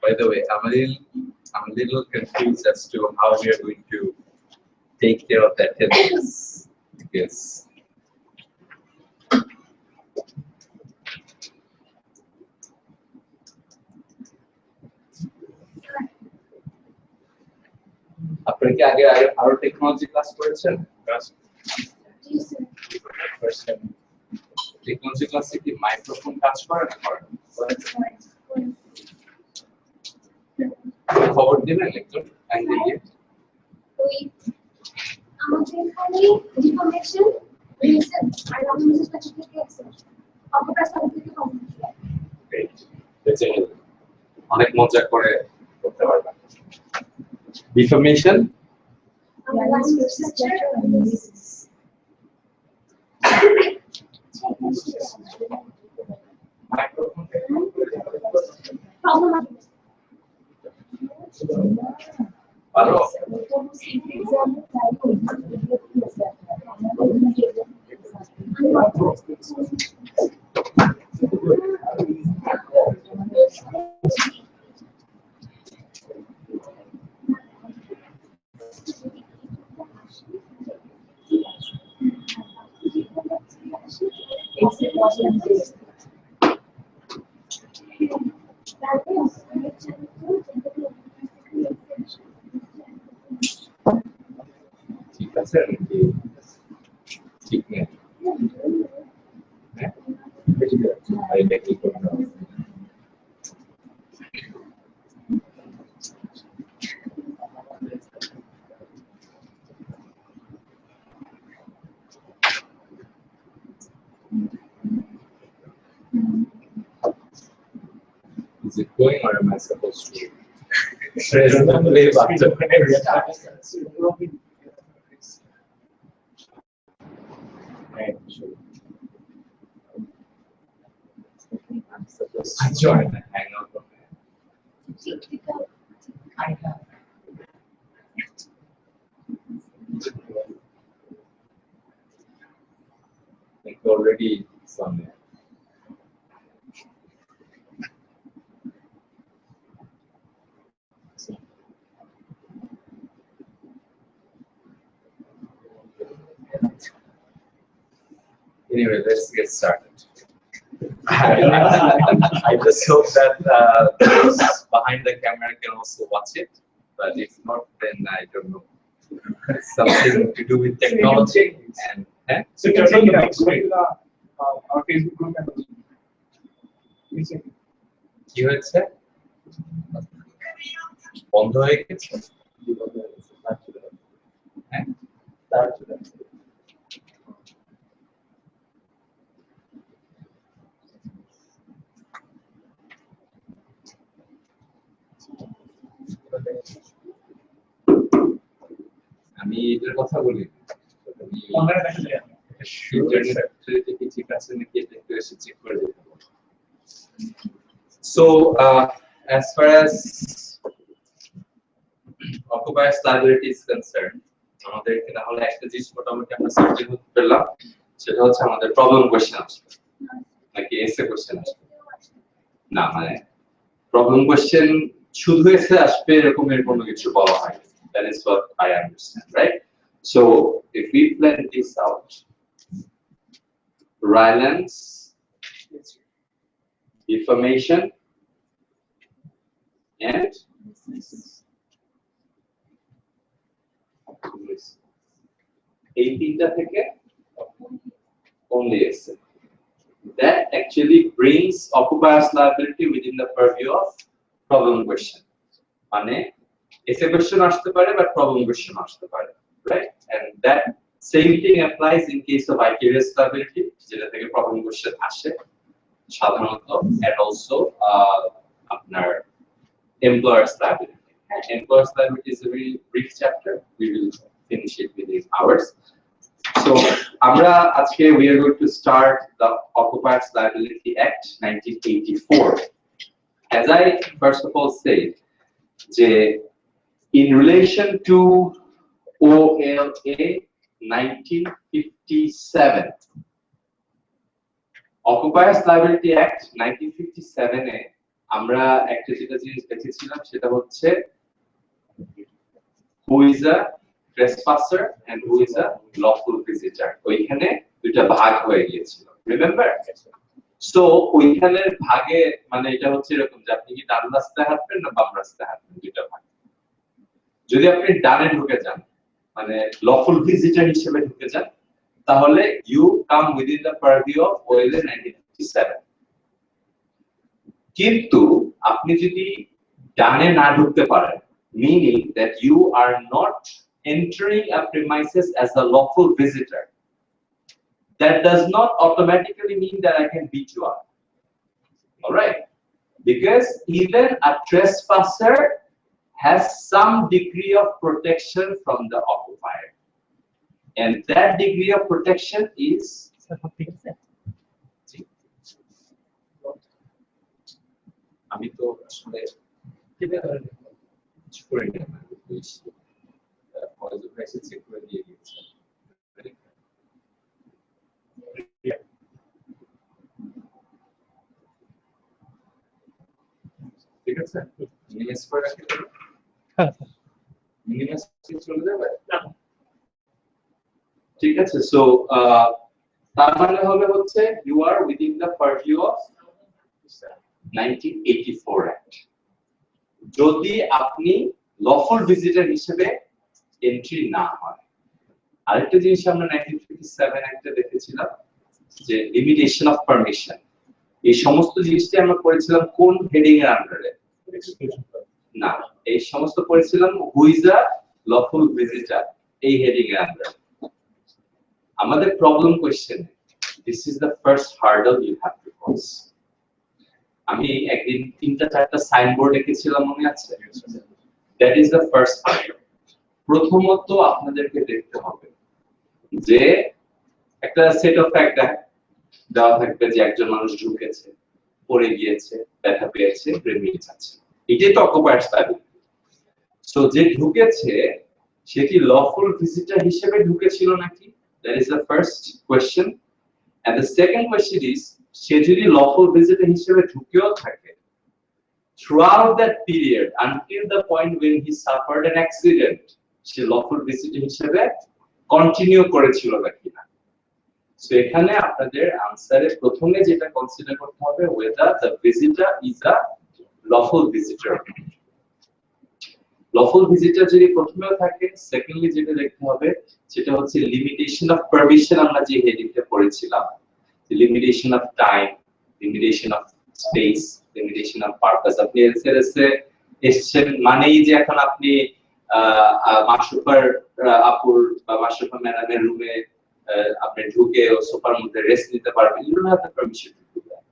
By the way, I'm a little confused as to how we are going to take care of that attendance because আপনারা কি আগে আরো technology class করেছেন? Technology ক্লাসে কি microphone কাজ করে না করে? খবর দিবেন একটু অ্যাঙ্গেল দিয়ে। ওই আমাদের এখানে ইনফরমেশন রিজন আর ডকুমেন্টেশন সার্টিফিকেট আছে অপরাধ সার্টিফিকেট কমপ্লিট বেঁচে গেল অনেক মজা করে করতে পারবেন ডিফরমেশন মাইক্রোফোন ভালো ঠিক আছে ঠিক নেই এটা কি করতে হবে Is it going or am I supposed to press the play button? I'm supposed to join the hangout of I have. Like already somewhere. Anyway, let's get started. I just hope that those behind the camera can also watch it, but if not, then I don't know. It's something to do with technology and. So you can take it out. Go to our Facebook group and কি হয়েছে বন্ধ হয়ে গেছে হ্যাঁ আমি এটার কথা বলি ঠিক আছে নাকি এটা একটু এসে চেক করে দিতে হবে So, as far as occupier's liability is concerned, আমাদের এখানে তাহলে একটা জিনিস মোটামুটি আমরা সাবজেক্ট করতে পেলাম সেটা হচ্ছে আমাদের প্রবলেম কোশ্চেন আসবে নাকি এসে কোশ্চেন আসবে না মানে প্রবলেম কোশ্চেন শুধু এসে আসবে এরকমের কোনো কিছু বলা হয় that is what I understand, right? So, if we plan this out, Rylance, defamation, and এই তিনটা থেকে only essay. That actually brings occupier's liability within the purview of problem question. মানে essay question আসতে পারে but problem question আসতে পারে, right? And that same thing applies in case of vicarious liability, যেটা থেকে problem question আসে সাধারণত, and also আপনার employer's liability. Employer's liability is a very brief chapter. We will finish it within hours. So, আমরা আজকে we are going to start the Occupiers Liability Act 1984. As I first of all said, যে in relation to OLA 1957, Occupiers Liability Act 1957 এ আমরা একটা যেটা জিনিস দেখেছিলাম সেটা হচ্ছে who is a trespasser and who is a lawful visitor. ওইখানে দুইটা ভাগ হয়ে গিয়েছিল, রিমেম্বার? সো ওইখানের ভাগে মানে এটা হচ্ছে এরকম যে আপনি কি ডান রাস্তায় হাঁটবেন না বাম রাস্তায় হাঁটবেন, দুইটা ভাগ। যদি আপনি ডানে ঢুকে যান মানে lawful visitor হিসেবে ঢুকে যান, তাহলে you come within the purview of OLA 1957. কিন্তু আপনি যদি ডানে না ঢুকতে পারেন, meaning that you are not entering a premises as a lawful visitor, that does not automatically mean that I can beat you up. All right? Because even a trespasser has some degree of protection from the occupier, and that degree of protection is আমি তো আসলে করে নিলাম check করে দিয়ে দিয়েছি। ঠিক আছে, মিনিমাইজ করে রাখতে পারো, মিনিমাইজ চলে যাবে। ঠিক আছে, সো তার মানে হবে হচ্ছে you are within the purview of 1984 Act. যদি আপনি লফুল ভিজিটর হিসেবে এন্ট্রি না হয়। আরেকটা জিনিস আমরা 1957 অ্যাক্টে দেখেছিলাম যে লিমিটেশন অফ পারমিশন। এই সমস্ত জিনিসটি আমরা করেছিলাম কোন হেডিং এর আন্ডারে? না, এই সমস্ত করেছিলাম who is a lawful visitor এই হেডিং এর আন্ডারে। আমাদের problem question, this is the first hurdle you have to cross. আমি একদিন তিনটা চারটা সাইনবোর্ড এঁকেছিলাম, মনে আছে? That is the first hurdle. প্রথমত আপনাদেরকে দেখতে হবে যে একটা সেট অফ ফ্যাক্ট দেওয়া থাকবে যে একজন মানুষ ঢুকেছে, পড়ে গিয়েছে, ব্যথা পেয়েছে, প্রেমিয়ে যাচ্ছে, এটাই তো অকুপায়ার্স লায়াবিলিটি। সো যে ঢুকেছে সে কি লফুল ভিজিটর হিসেবে ঢুকেছিল নাকি? That is the first question. And the second question is সে যদি লফুল ভিজিটর হিসেবে ঢুকেও থাকে, throughout that period until the point when he suffered an accident, say lawful visitor হিসেবে কন্টিনিউ করেছিল নাকি না? সো এখানে আপনাদের আনসারে প্রথমে যেটা কনসিডার করতে হবে whether the visitor is a lawful visitor. lawful visitor যদি প্রথমেও থাকে, সেকেন্ডলি যেটা দেখতে হবে সেটা হচ্ছে লিমিটেশন অফ পারমিশন। আমরা যে হেডিংটা পড়েছিলাম, limitation of time, limitation of speech, limitation of purpose. আপনি এলসিএসে এসেছেন মানেই যে এখন আপনি মাশরুফার আপুর বা মাশরুফা ম্যাডামের রুমে আপনি ঢুকে সোফার মধ্যে রেস্ট নিতে পারবেন, you don't have the permission to do that.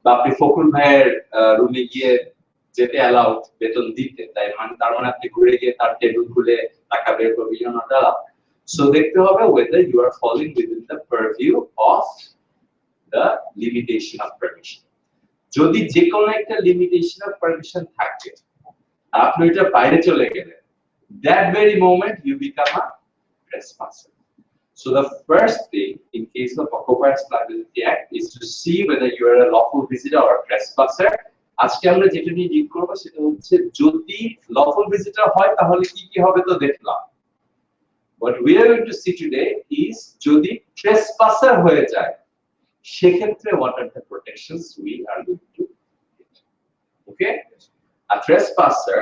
বা আপনি ফখরুল ভাইয়ের রুমে গিয়ে যেতে অ্যালাউড বেতন দিতে, তাই মানে তার মানে আপনি ঘুরে গিয়ে তার টেবিল খুলে টাকা বের করবেন, ইউ নট অ্যালাউড। সো দেখতে হবে whether you are falling within the purview of the limitation of permission. যদি যে কোনো একটা লিমিটেশন অফ পারমিশন থাকে, আপনি এটা বাইরে চলে গেলেন, that very moment you become a trespasser. So the first thing in case of Occupiers Liability Act is to see whether you are a lawful visitor or a trespasser. আজকে আমরা যেটা নিয়ে ডিল করব সেটা হচ্ছে যদি lawful visitor হয় তাহলে কি কি হবে তো দেখলাম। What we are going to see today is যদি trespasser হয়ে যায় সেক্ষেত্রে what are the protections we are going to get. Okay? A trespasser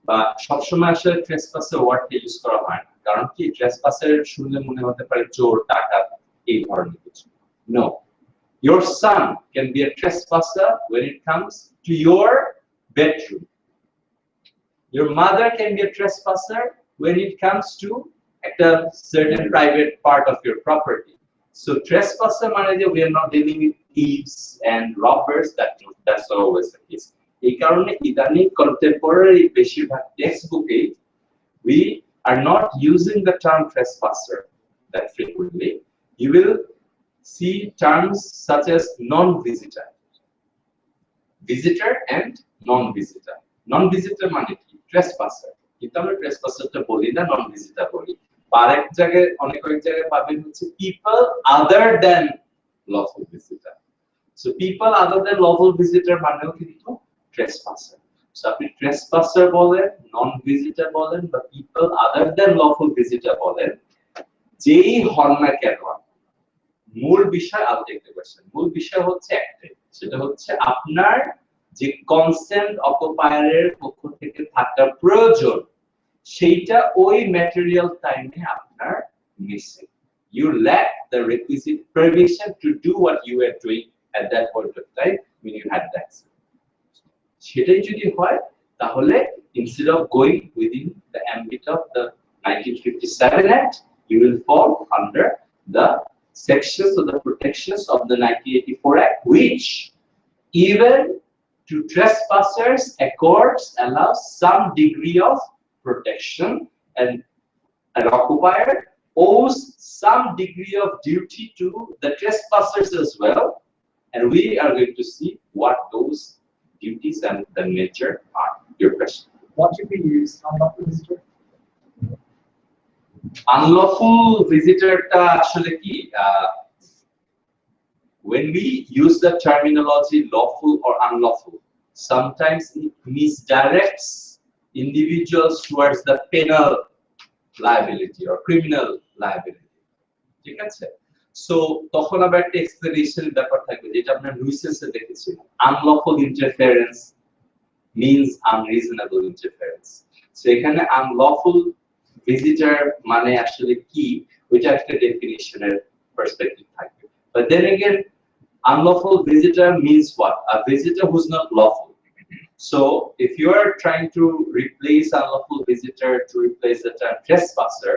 বা সবসময় আসলে ট্রেসপাসের ওয়ার্ডটা ইউজ করা হয় না, কারণ কি ট্রেসপাসার শুনলে মনে হতে পারে চোর ডাকাত এই ধরনের কিছু। No, your son can be a trespasser when it comes to your bedroom. Your mother can be a trespasser when it comes to a certain private part of your property. So trespasser মানে যে we are not dealing with thieves and robbers, that's always the case. এই কারণে ইদানিং contemporary বেশিরভাগ টেক্সটবুকে we are not using the term trespasser that frequently. You will see terms such as non-visitor, visitor and non-visitor. Non-visitor মানে কি? Trespasser. কিন্তু আমরা ট্রেসপাসারটা বলি না, non-visitor বলি। আরেক জায়গায় অনেক জায়গায় পাবেন হচ্ছে people other than lawful visitor. So people other than lawful visitor মানেও কিন্তু trespasser. So আপনি trespasser বলেন, non-visitor বলেন বা people other than lawful visitor বলেন, যেই হন না কেন মূল বিষয় মূল বিষয় হচ্ছে একটাই, সেটা হচ্ছে আপনার যে কনসেন্ট অকুপায়ারের পক্ষ থেকে থাকা প্রয়োজন সেইটা ওই ম্যাটেরিয়াল টাইমে আপনার missing. You lack the requisite permission to do what you were doing at that point of time when you had that. সেটাই যদি হয় তাহলে instead of going within the ambit of the 1957 Act, you will fall under the sections of the protections of the 1984 Act, which even to trespassers accords allows some degree of protection, and an occupier owes some degree of duty to the trespassers as well, and we are going to see what those duties and the nature are. Your question. What should we use? Unlawful visitor? Unlawful visitor ta ashole ki when we use the terminology lawful or unlawful, sometimes it misdirects individuals towards the penal liability or criminal liability. ঠিক আছে? So তখন আবার একটা explanation ব্যাপার থাকবে যেটা আমরা নুইসেন্সে দেখেছিলাম। Unlawful interference means unreasonable interference. So এখানে unlawful visitor মানে আসলে কি ওইটা একটা ডেফিনিশনের পার্সপেক্টিভ থাকবে। But then again, unlawful visitor means what? A visitor who's not lawful. So if you are trying to replace unlawful visitor to replace the term trespasser,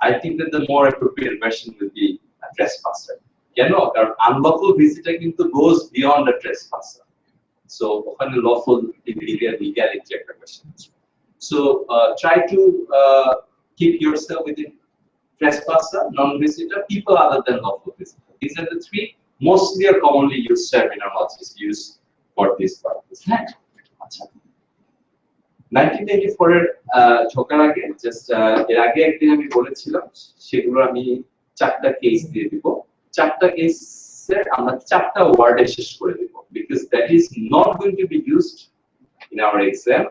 I think that the more appropriate version will be a trespasser. Because unlawful visitor কিন্তু goes beyond a trespasser. So ওখানে lawful legality একটা question. So try to keep yourself within trespasser, non-visitor, people other than lawful visitor. These are the three mostly or commonly used terminologies used for this purpose. 1984 এর ঢোকার আগে just এর আগে একদিন আমি বলেছিলাম সেগুলো আমি চারটা কেস দিয়ে দিব। চারটা কেসের আমরা চারটা ওয়ার্ডে শেষ করে দিব because that is not going to be used in our exam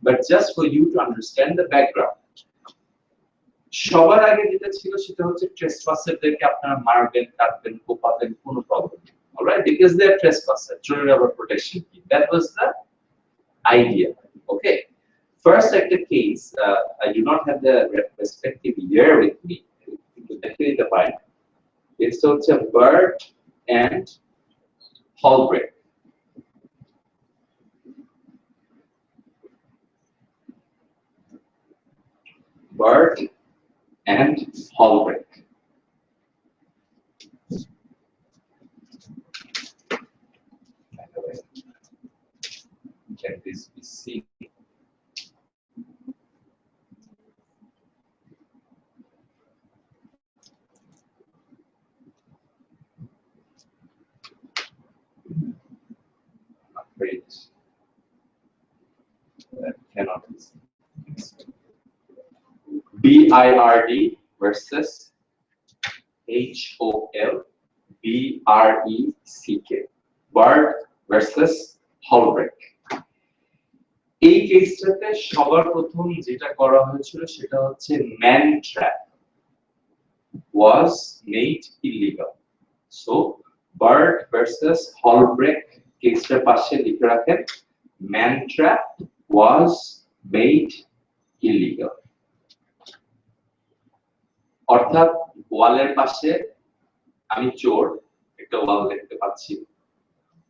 but just for you to understand the background. সবার আগে যেটা ছিল সেটা হচ্ছে ট্রেসপাসারদেরকে আপনারা মারবেন, কাটবেন, কোপাবেন, কোনো প্রবলেম নেই। Alright, because they are trespasser, চোরের আবার প্রোটেকশন কি, that was the idea. Okay, first at the case, I do not have the respective year with me, definitely the fine. It's also Bird and Holbrook. Bird and Holbrook. By the way, can this be seen? I'm afraid that cannot be seen. BIRD versus HOLBRECK. Bird versus Holbrook. এই কেসটাতে সবার প্রথম যেটা করা হয়েছিল সেটা হচ্ছে man trap was made illegal. So Bird versus Holbrook কেসটার পাশে লিখে রাখেন man trap was made illegal. অর্থাৎ ওয়ালের পাশে আমি চোর, একটা ওয়াল দেখতে পাচ্ছি,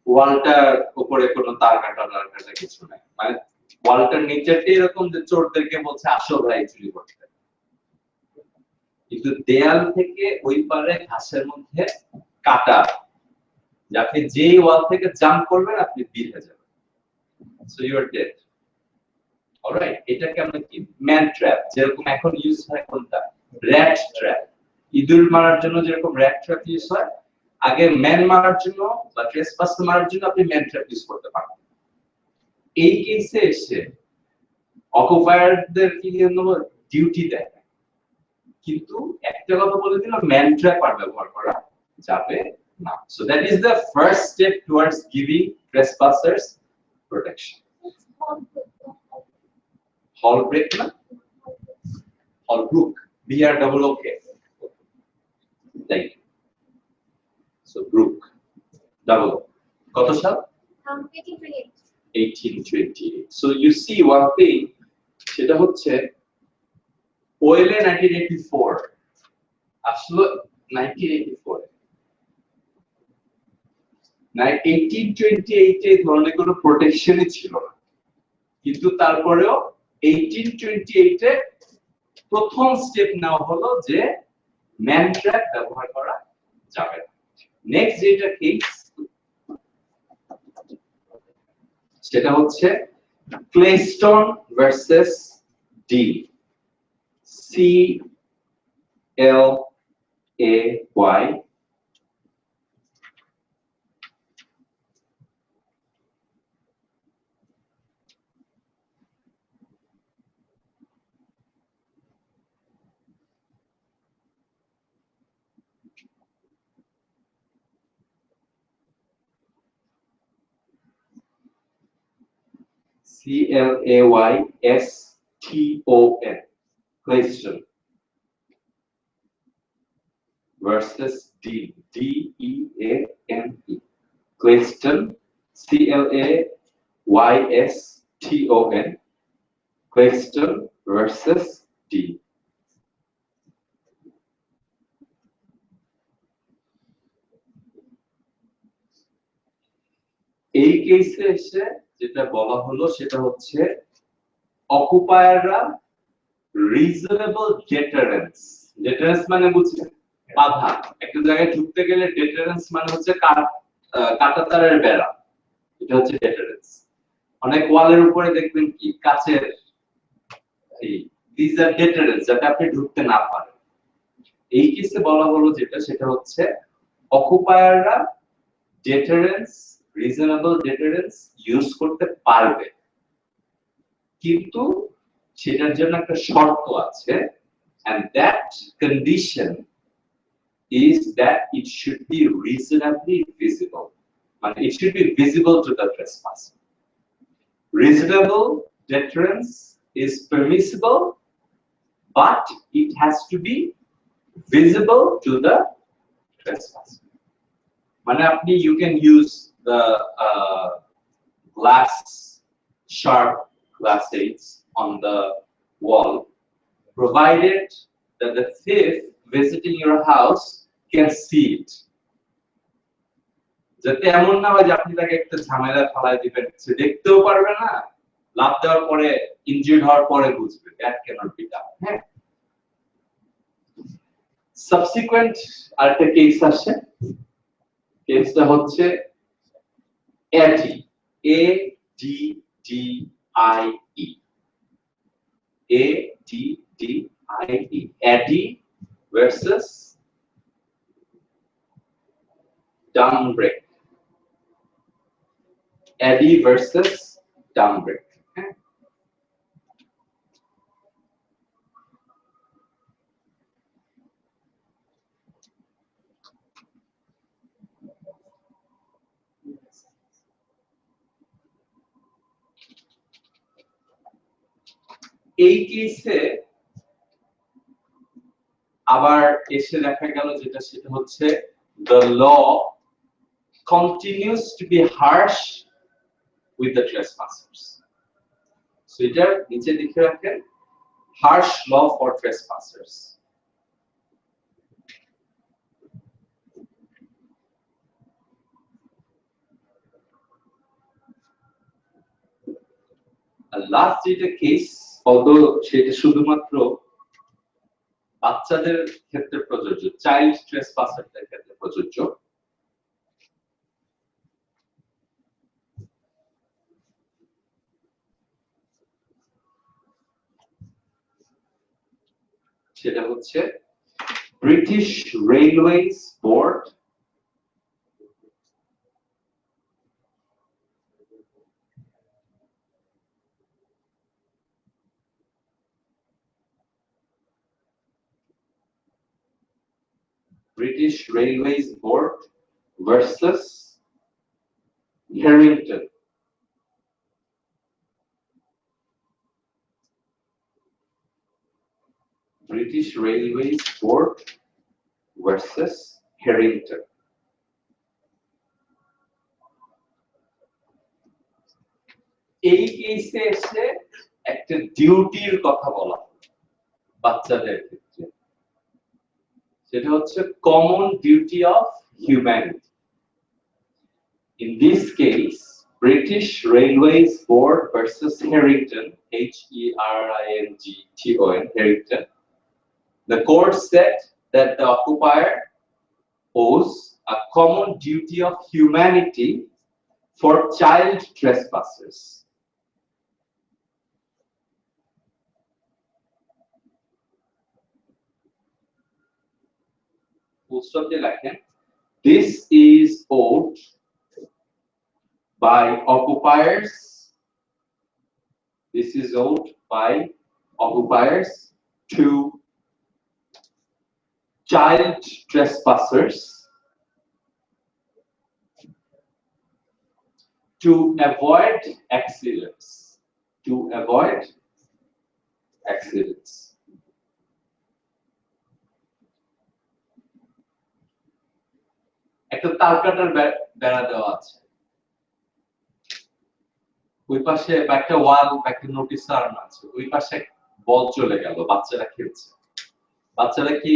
ওয়ালটার উপরে কোনো তার কাটা কিছু নাই, মানে ওয়ালটার নিচেরটা এরকম যে চোরদেরকে বলছে আসো ভাই চুরি করতে, কিন্তু দেয়াল থেকে ওই পারে ঘাসের মধ্যে কাটা, যাতে যেই ওয়াল থেকে জাম্প করবেন আপনি বের হয়ে যাবেন, so you are dead. Alright, এটাকে আমরা কি ম্যান ট্র্যাপ, যেরকম এখন ইউজ হয় কোনটা, র‍্যাট ট্র্যাপ, ইঁদুর মারার জন্য যেরকম র‍্যাট ট্র্যাপ ইউজ হয়, আগে ম্যান মারার জন্য বা ট্রেসপাসার মারার জন্য আপনি ম্যান ট্র্যাপ ইউজ করতে পারেন। এই কেসে এসে অকুপায়ারদের কি ডিউটি দেয়, কিন্তু একটা কথা বলে দিল, ম্যান ট্র্যাপ আর ব্যবহার করা যাবে না। So that is the first step towards giving trespassers protection. হল ব্রেক না, Holbrook, BROOK, like so Brook double কত সাল, 1828। so you see one thing, সেটা হচ্ছে ওয়েলে 1984 আসলে 1984 1828 এ ধরনের কোনো প্রোটেকশনই ছিল না, কিন্তু তারপরেও 1828 এ প্রথম স্টেপ নেওয়া হলো যে ম্যান ট্র্যাপ ব্যবহার করা যাবে না। নেক্সট যেটা কেস সেটা হচ্ছে Clayston versus D, CLAY CLAYSTON, Cleiston versus DEANE, Cleiston, CLAYSTON, Cleiston versus D। এই কেসে এসে যেটা বলা হলো সেটা হচ্ছে অকুপায়াররা রিজনেবল ডেটারেন্স, ডেটারেন্স মানে বুঝছেন বাধা, একটা জায়গায় ঢুকতে গেলে ডেটারেন্স মানে হচ্ছে কাঁটাতারের বেড়া, এটা হচ্ছে ডেটারেন্স। অনেক ওয়ালের উপরে দেখবেন কি কাচের, এই দিস আর ডেটারেন্স, যাতে আপনি ঢুকতে না পারেন। এই কেসে বলা হলো যেটা সেটা হচ্ছে অকুপায়াররা ডেটারেন্স, রিজনেবল ডেটারেন্স ইউজ করতে পারবে, কিন্তু সেটার জন্য একটা শর্ত আছে, and that condition is that it should be reasonably visible, মানে it should be visible to the trespasser. Reasonable deterrence is permissible, but it has to be visible to the trespasser. মানে আপনি you can use the sharp glass aids on the wall, provided that the thief visiting your house can see it. যাতে এমন না হয় যে আপনি তাকে একটা ঝামেলা ফালাই দিবেন, সে দেখতেও পারবে না, লাভ দেওয়ার পরে ইনজিউর্ড হওয়ার পরে বুঝবে, that cannot be done। হ্যাঁ, সাবসিকুয়েন্ট আরেকটা কেস আসে, কেসটা হচ্ছে ADDIE, ADDIE versus Dumbreck, ADDIE versus Dumbreck। এই কেসে আবার এসে দেখা গেল যেটা সেটা হচ্ছে the law continues to be harsh with the trespassers। so এটা নিচে লিখে রাখেন, harsh law for trespassers। আর লাস্ট যেটা কেস, although সেটা শুধুমাত্র বাচ্চাদের ক্ষেত্রে প্রযোজ্য, চাইল্ড ট্রেসপাসারদের ক্ষেত্রে প্রযোজ্য। সেটা হচ্ছে British railways board versus Harrington. British Railways Board versus Harrington. এই কেসে এসে একটা ডিউটির কথা বলা বাচ্চাদের ক্ষেত্রে, সেটা হচ্ছে common duty of humanity. In this case, British Railways Board versus Harrington, H-E-R-I-N-G-T-O-N, Harrington, the court said that the occupier owes a common duty of humanity for child trespassers. Full stop দিয়ে লেখেন, this is owed by occupiers. This is owed by occupiers to child trespassers to avoid accidents. To avoid accidents. একটা তার কাটার বেড়া দেওয়া আছে, ওই পাশে একটা ওয়াল, একটা নোটিশ লাগানো আছে, ওই পাশে বল চলে গেল, বাচ্চারা খেলছে, বাচ্চারা কি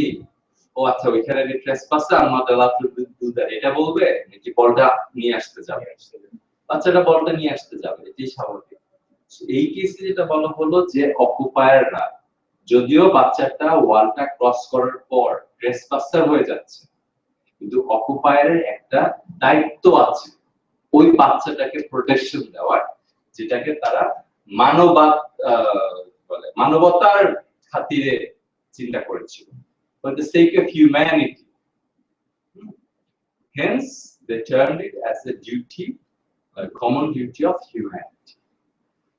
ও আচ্ছা ওইখানে trespass are not allowed to do that এটা বলবে নাকি বলটা নিয়ে আসতে যাবে? বাচ্চাটা বলটা নিয়ে আসতে যাবে, এটাই স্বাভাবিক। এই কেসে যেটা বলা হলো যে অকুপায়াররা যদিও বাচ্চাটা ওয়ালটা ক্রস করার পর ট্রেসপাসার হয়ে যাচ্ছে, কিন্তু অকুপায়ারের একটা দায়িত্ব আছে ওই বাচ্চাটাকে প্রোটেকশন দেওয়ার, যেটাকে তারা মানবতার খাতিরে চিন্তা করেছিল, for the sake of humanity. Hence, they termed it as a duty, a common duty of humanity.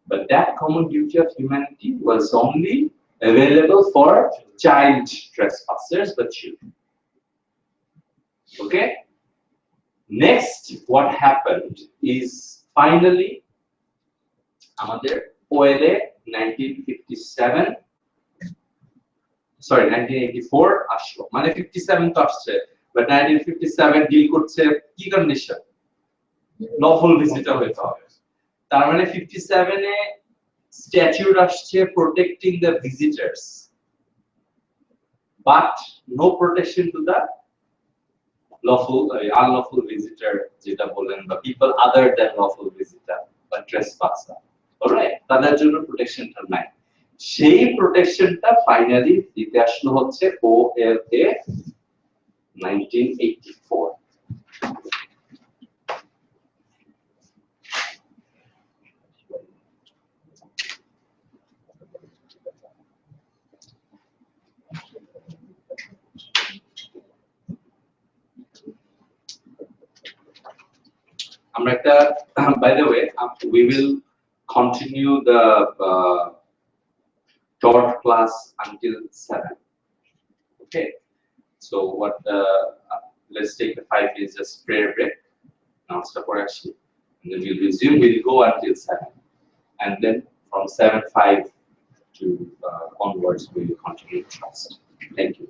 But that common duty of humanity was only available for child trespassers, but children. Okay? Next, what happened is finally, আমাদের OLA 1984 আসলো, মানে 57 তো আসছে, but 1957 deal করছে কি condition, lawful visitor হইতে হবে। তার মানে 57 এ স্ট্যাটিউট আসছে protecting the visitors, but no protection to the lawful unlawful visitor যেটা বলেন, বা people other than lawful visitor বা trespasser, অলরাইট, তাদের জন্য প্রোটেকশনটা নাই। সেই প্রোটেকশনটা ফাইনালি দিতে আসলো হচ্ছে OLA 1984। আমরা একটা, by the way, we will continue the taught class until 7. Okay, so what let's take the 5 minutes just prayer break, namaskar for actually, and then we'll resume. We'll go until 7, and then from 7:05 to onwards we will continue trust. Thank you.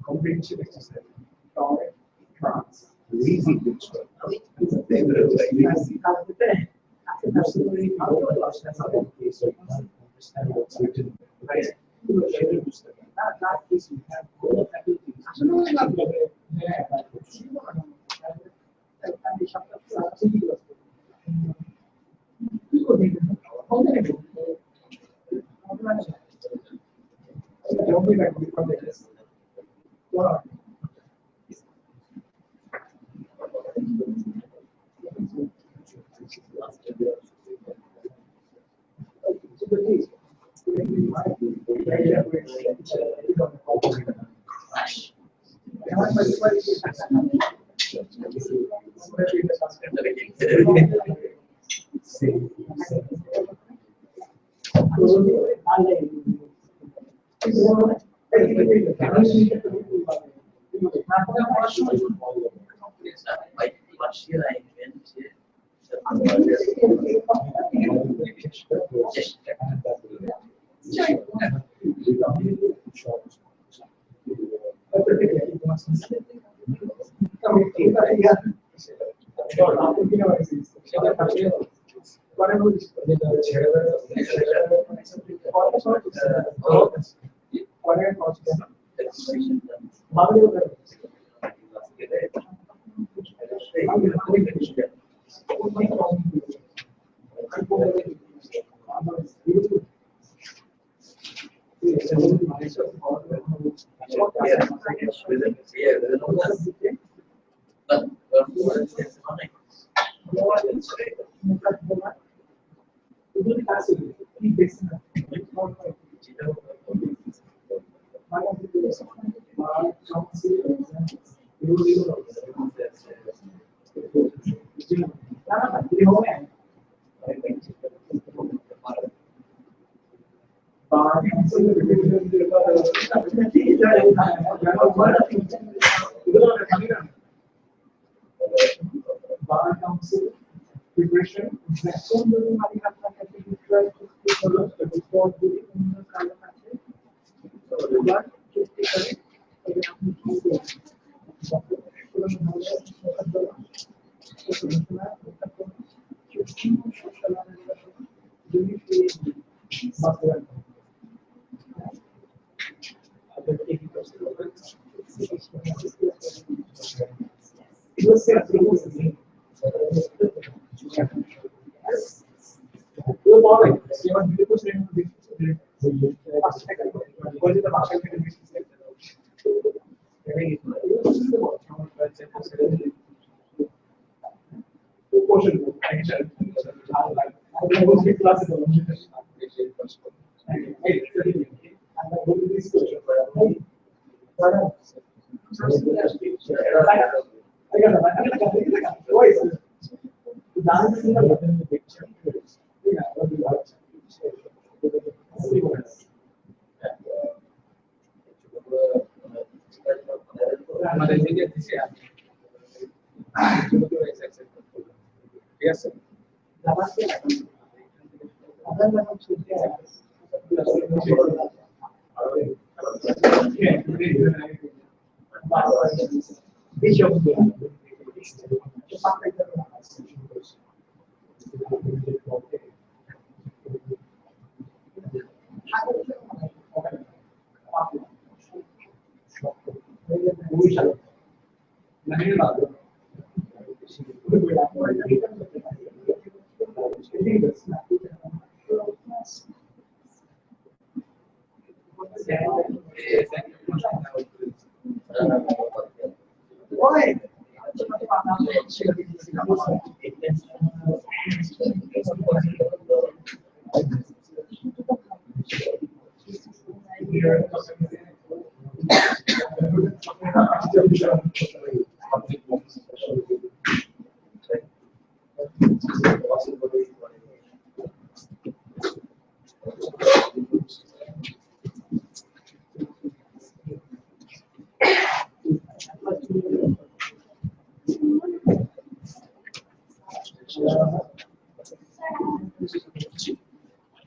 Comprehensive exercise. Tolerant, trans, lazy bitch. Absolutely, so you can't understand what's written. Right? You are sharing this. Not this, you have core abilities. Don't be like this. Wow. Bar council preparation. আমাদের দিকে দিছে ঠিক আছে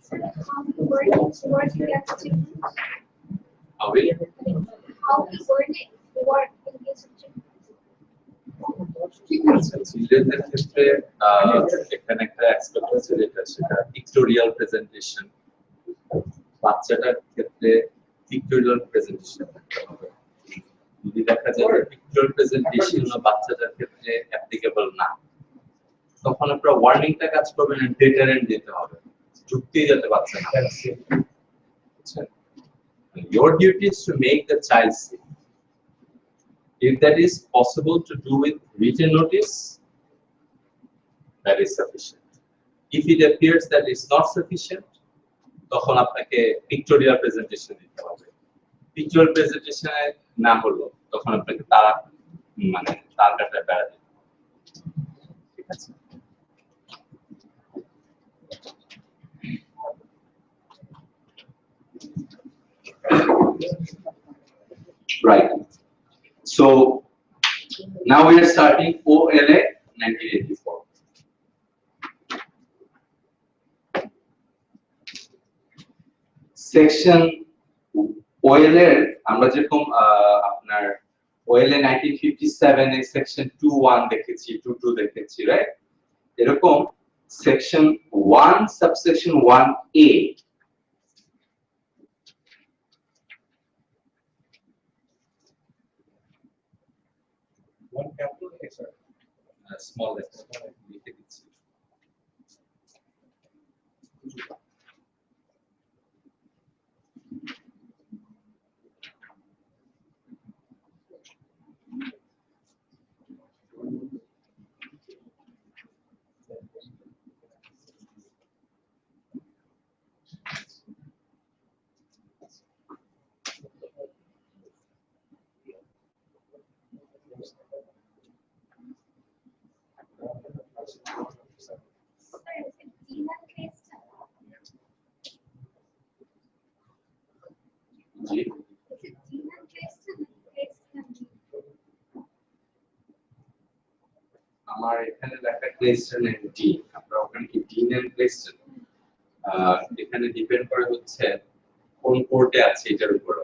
Sir, how the word reacts to How will how the word engage চিলড্রেনদের ক্ষেত্রে এখানে একটা aspect আছে যেটা সেটা পিক্টোরিয়াল প্রেজেন্টেশন বাচ্চাটার ক্ষেত্রে পিক্টোরিয়াল প্রেজেন্টেশন যদি দেখা যায় যে পিক্টোরিয়াল প্রেজেন্টেশন বাচ্চাটার ক্ষেত্রে অ্যাপ্লিকেবল না তখন আপনারা ওয়ার্নিংটা কাজ করবেন আর ডেটারেন্ট দিতে হবে যুক্তি যাতে বাচ্চা না বুঝছেন your duty is to make the child see. If that is possible to do with written notice, that is sufficient. If it appears that it's not sufficient, তখন আপনাকে pictorial presentation দিতে হবে pictorial presentation না হলো তখন আপনাকে তার মানে তার কাটা বেড়া দিতে হবে ঠিক আছে right so now we are starting OLA 1984 section OLA এর আমরা যেরকম আপনার OLA 1957 এর section 21 দেখেছি 22 দেখেছি রাইট এরকম section 1 subsection 1A one capital A, sir. small letter লিখে দিচ্ছি জি আমার এখানে লেখা ক্লেস্টন এন্ড ডি আমরা ওখানে কি ডিন এন্ড ক্লেস্টন এখানে ডিপেন্ড করে হচ্ছে কোন কোর্টে আছে এটার উপর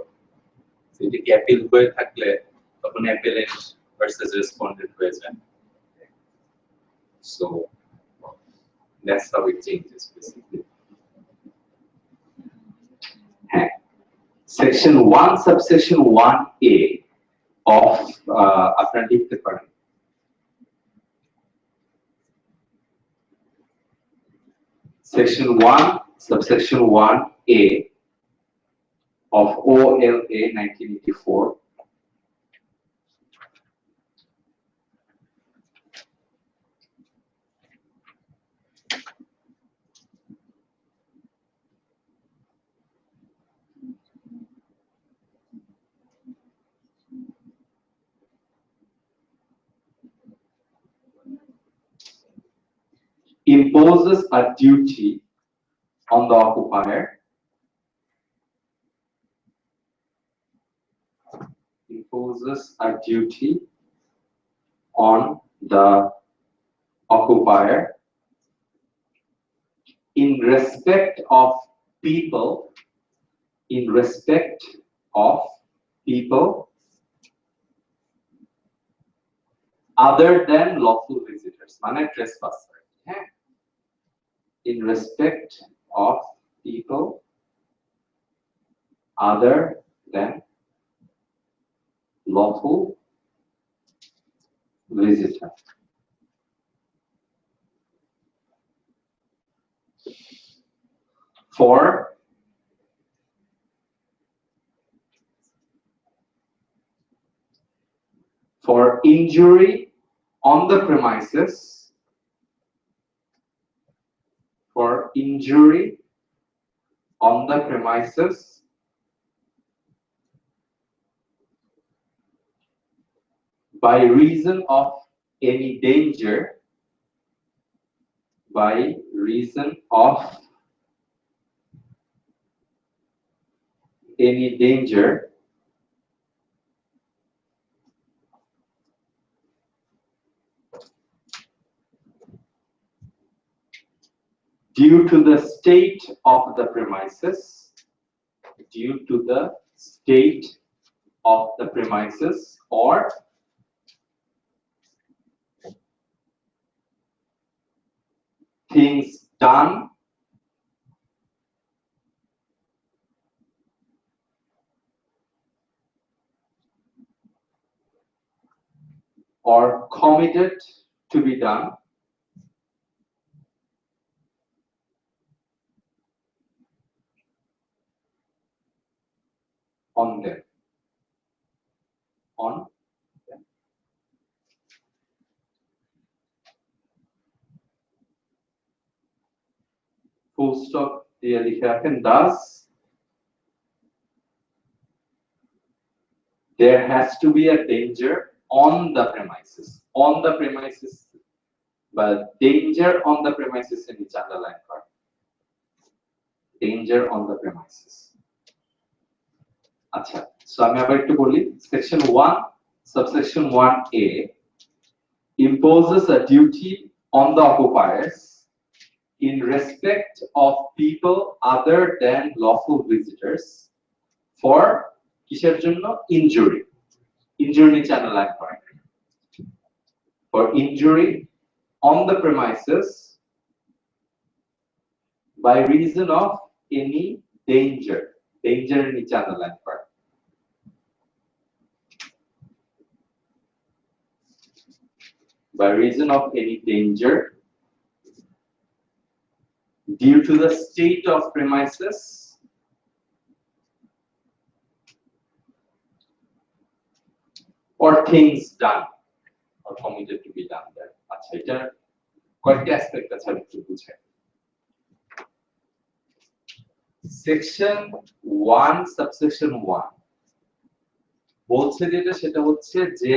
যদি কি অ্যাপিল হয়ে থাকলে তখন অ্যাপিলেন্ট ভার্সেস রেসপন্ডেন্ট হয়ে যায় so that's how it changes basically section 1 subsection 1A of আপনারা লিখতে পারেন section 1 subsection 1A of OLA 1984 Sir, imposes a duty on the occupier, imposes a duty on the occupier in respect of people, in respect of people other than lawful visitors, মানে trespasser, হ্যাঁ, in respect of people other than lawful visitor. For injury on the premises, for injury on the premises by reason of any danger, by reason of any danger due to the state of the premises, due to the state of the premises or things done or committed to be done on them, on them. Full stop দিয়ে লিখে রাখেন, thus there has to be a danger on the premises, on the premises, but danger on the premises in each underline part, danger on the premises. আচ্ছা, so আমি আবার একটু বলি, section 1 subsection 1a imposes a duty on the occupiers in respect of people other than lawful visitors for কিসের জন্য, injury, injury নিচে underline করেন, for injury on the premises by reason of any danger, danger নিচে underline করেন, by reason of any danger due to the state of premises or things done or committed to be done there. আচ্ছা, এটা কয়েকটা aspect আছে একটু বুঝেন। Section 1 subsection 1 বলছে যেটা, সেটা হচ্ছে যে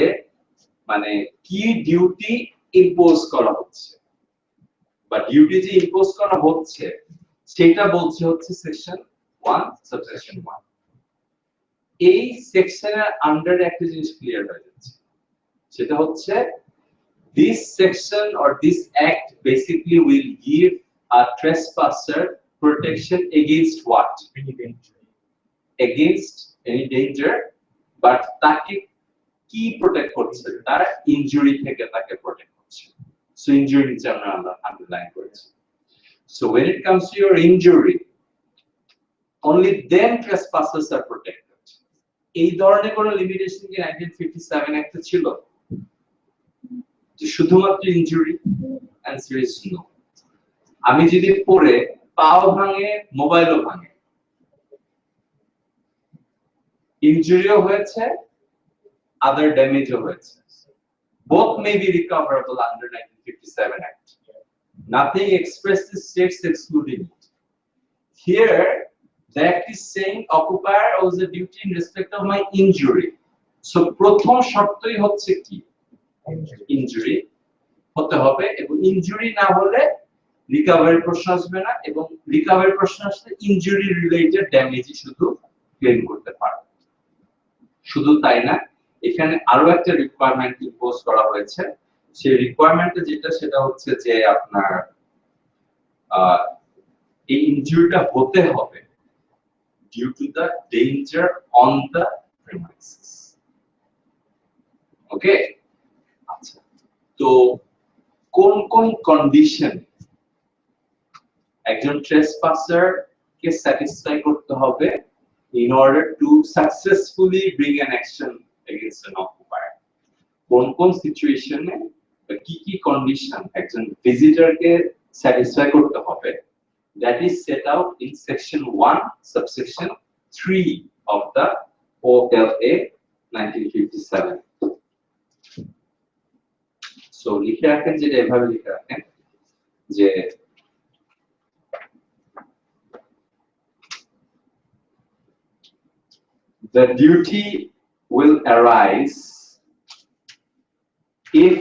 মানে কি ডিউটি ইম্পোজ করা হচ্ছে বা ডিউটি যে ইম্পোজ করা হচ্ছে সেটা বলছে হচ্ছে সেকশন 1 সাবসেকশন 1। এই সেকশনের আন্ডারে একটা জিনিস ক্লিয়ার হয়ে যাচ্ছে, সেটা হচ্ছে this section or this act basically will give a trespasser protection against what? Any danger. Against any danger, but তাকে কি প্রটেক্ট করছে, তার ইনজুরি থেকে তাকে প্রটেক্ট করছে। সো ইনজুরি নিচে আমরা আন্ডারলাইন করেছি। So when it comes to your injury, only then trespassers are protected. এই ধরনের কোনো লিমিটেশন কি 1957 অ্যাক্টে ছিল যে শুধুমাত্র ইনজুরি? Answer is no. আমি যদি পড়ে পাও ভাঙে, মোবাইলও ভাঙে, ইনজুরিও হয়েছে, other damage হয়েছে, both may be recoverable under 1957 Act. Nothing expressly states excluding it. Here, the Act is saying occupier owes a duty in respect of my injury. So, প্রথম শর্তই হচ্ছে কি? ইনজুরি হতে হবে, এবং ইনজুরি না হলে রিকভারি প্রশ্ন আসবে না, এবং রিকভারি প্রশ্ন আসলে ইনজুরি রিলেটেড ড্যামেজই শুধু ক্লেম করতে পারে। শুধু তাই না, এখানে আরো একটা রিকোয়ারমেন্ট ইম্পোজ করা হয়েছে। সেই রিকোয়ারমেন্টে যেটা, সেটা হচ্ছে যে আপনার এই ইনজুরিটা হতে হবে due to the danger on the premises. Okay, আচ্ছা, তো কোন কোন কন্ডিশন একজন ট্রেসপাসার কে স্যাটিসফাই করতে হবে in order to successfully bring an action against an occupier? কোন কোন সিচুয়েশনে কি কি কন্ডিশন একজন ভিজিটর কে স্যাটিসফাই করতে হবে, that is set out in section 1 subsection 3 of the OLA 1957. so লিখে রাখেন, যেটা এভাবে লিখে রাখেন যে the duty will arise if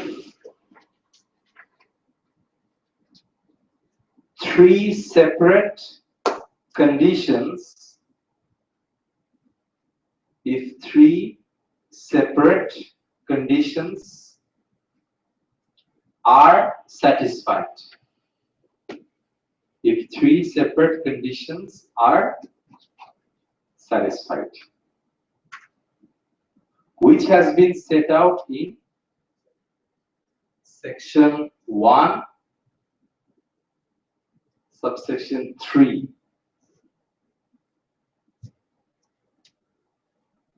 three separate conditions are satisfied. If three separate conditions are satisfied, which has been set out in section 1 subsection 3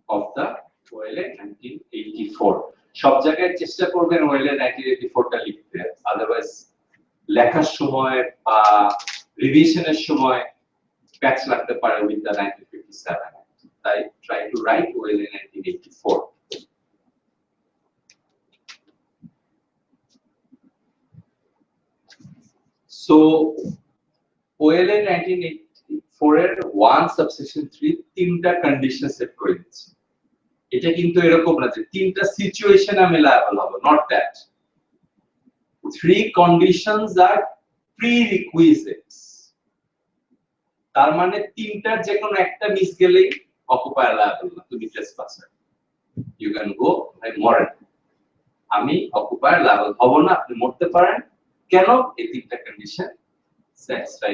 of the OLA 1984. সব জায়গায় চেষ্টা করবেন OLA 1984 টা লিখতে, আদারওয়াইজ লেখার সময় বা রিভিশনের সময় প্যাচ লাগতে পারে উইথ দ্য 1957. তাই try to right OLA 1984. So OLA 1984 এর 1 subsection 3 তিনটা কন্ডিশন সেট করে দিচ্ছে। এটা কিন্তু এরকম না যে তিনটা সিচুয়েশন আমি লায়াবল হব, not that. 3 conditions are prerequisites, তার মানে তিনটার যে কোনো একটা মিস গেলেই অকুপায়ার লায়াবল না, তুমি ট্রেসপাসার। ইউ ক্যান গো বাই মরেন, আমি অকুপায়ার লায়াবল হব না, আপনি মরতে পারেন। কেন? এই তিনটা কন্ডিশন স্যাটিসফাই,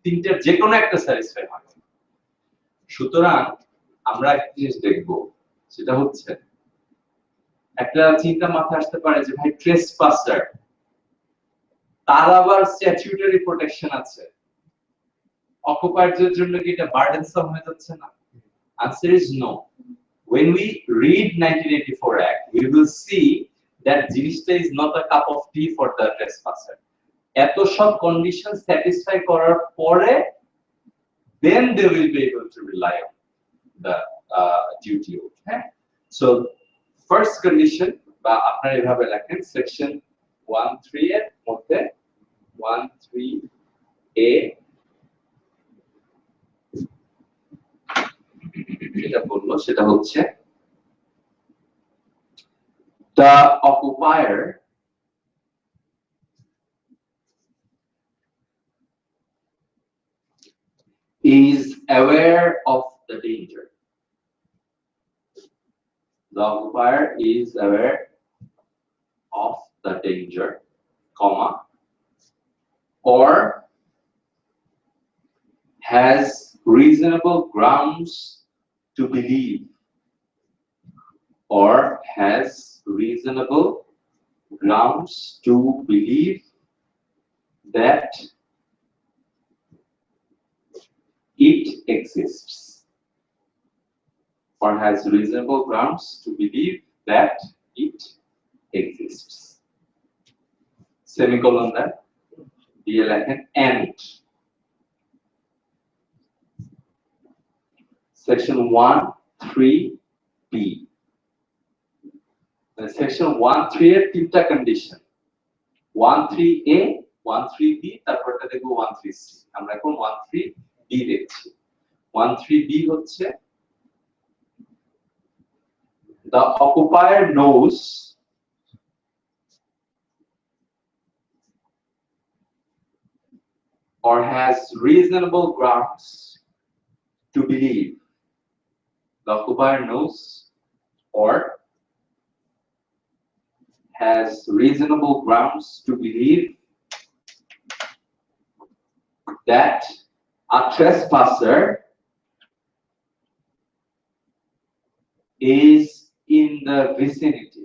তিনটার যে কোনো একটা স্যাটিসফাই হয়। সুতরাং আমরা একটা জিনিস দেখব, সেটা হচ্ছে একটা চিন্তা মাথায় আসতে পারে যে ভাই ট্রেসপাসার, তার আবার স্ট্যাটিউটরি প্রোটেকশন আছে, অকুপায়ারদের জন্য কি এটা বার্ডেনসাম হয়ে যাচ্ছে না? Answer is no. When we read 1984 Act, we will see that জিনিসটা is not a cup of tea for the trespasser. এত সব কন্ডিশন স্যাটিসফাই করার পরে then they will be able to rely on the duty of, হ্যাঁ? So first condition, বা আপনারা এভাবে লেখেন সেকশন 13 এর মধ্যে 13A যেটা বললো সেটা হচ্ছে the occupier is aware of the danger. The occupier is aware of the danger, comma, or has reasonable grounds to believe, or has reasonable grounds to believe that it exists, or has reasonable grounds to believe that it exists. Semicolon that দিয়ে লেখেন and section 13B. Section 13 এর তিনটা condition, 13A, 13B, তারপরটা দেখব 13C। আমরা এখন 13B দেখছি। 13B হচ্ছে the occupier knows or has reasonable grounds to believe. The occupier knows or has reasonable grounds to believe that a trespasser is in the vicinity.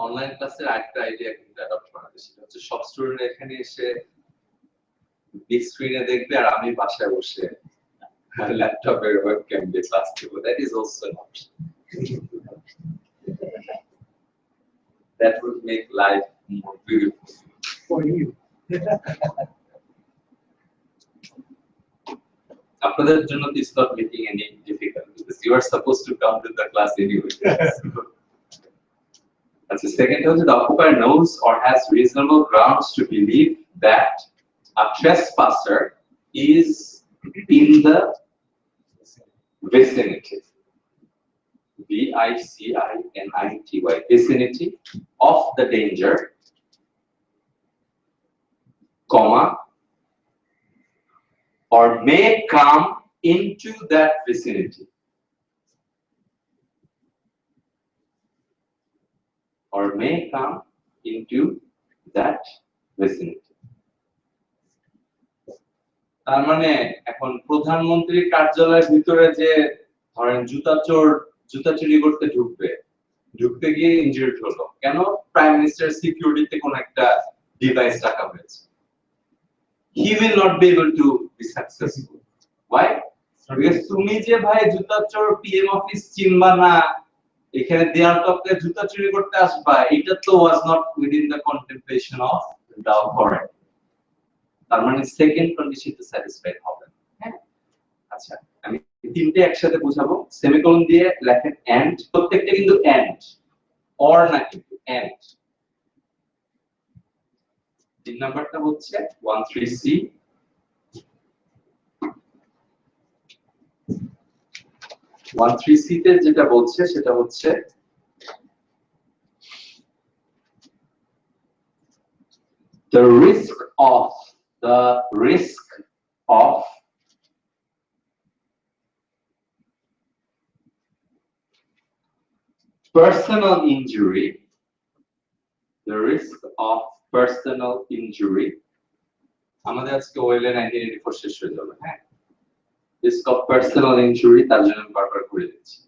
Online ক্লাসের আরেকটা idea কিন্তু adopt করা হয়েছে, সেটা হচ্ছে সব স্টুডেন্ট এখানে এসে বিগ স্ক্রিনে দেখবে আর আমি বাসায় বসে ল্যাপটপের ওয়েবক্যাম দিয়ে ক্লাস দেব। That is also an option. That would make life more beautiful For you. আপনাদের জন্য it's not making any difficult because you are supposed to come to the class anyway. That's the second one. The occupier knows or has reasonable grounds to believe that a trespasser is in the vicinity. vicinity, vicinity of the danger, comma, or may come into that vicinity. Or may come into that vicinity. তার মানে এখন প্রধানমন্ত্রীর কার্যালয়ের ভিতরে যে ধরেন জুতা চুরি করতে ঢুকতে গিয়ে ইনজিউরড হলো, কেন? প্রাইম মিনিস্টার সিকিউরিটিতে কোন একটা ডিভাইস রাখা হয়েছে। He will not be able to be successful. Why? Because তুমি যে ভাই জুতা চোর পিএম অফিস চিনবা না, এখানে দেয়াল টপকে জুতা চুরি করতে আসবা, এটা তো was not within the contemplation of the authority. তার মানে সেকেন্ড কন্ডিশন তো স্যাটিসফাইড হবে। হ্যাঁ, আচ্ছা আমি তিনটে একসাথে বোঝাবো। সেমিকোলন দিয়ে লেখেন এন্ড, প্রত্যেকটা কিন্তু এন্ড, অর না কিন্তু এন্ড। তিন নাম্বারটা হচ্ছে 13C, তে যেটা বলছে সেটা হচ্ছে the risk of personal injury, আমাদের আজকে ওয়েলে 1984 শেষ হয়ে যাবে। হ্যাঁ, risk of personal injury, তার জন্য আমি বারবার করে দিচ্ছি,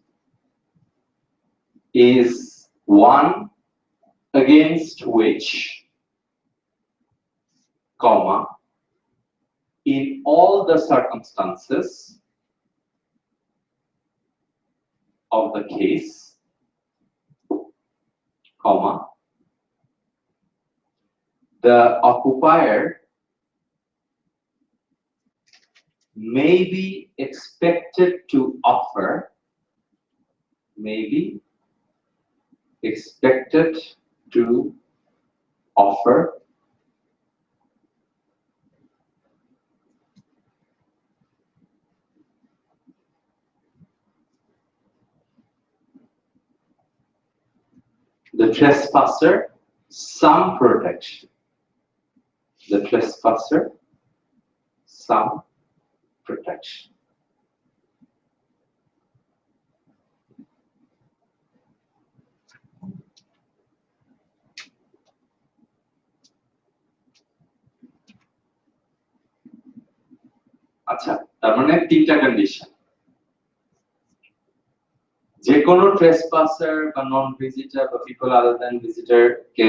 is one against which, comma, in all the circumstances of the case, comma, the occupier may be expected to offer, the trespasser some protection. আচ্ছা, তার মানে তিনটা কন্ডিশন। যে কোনো ট্রেসপাসার বা নন ভিজিটর বা পিপল আদার দ্যান ভিজিটর কে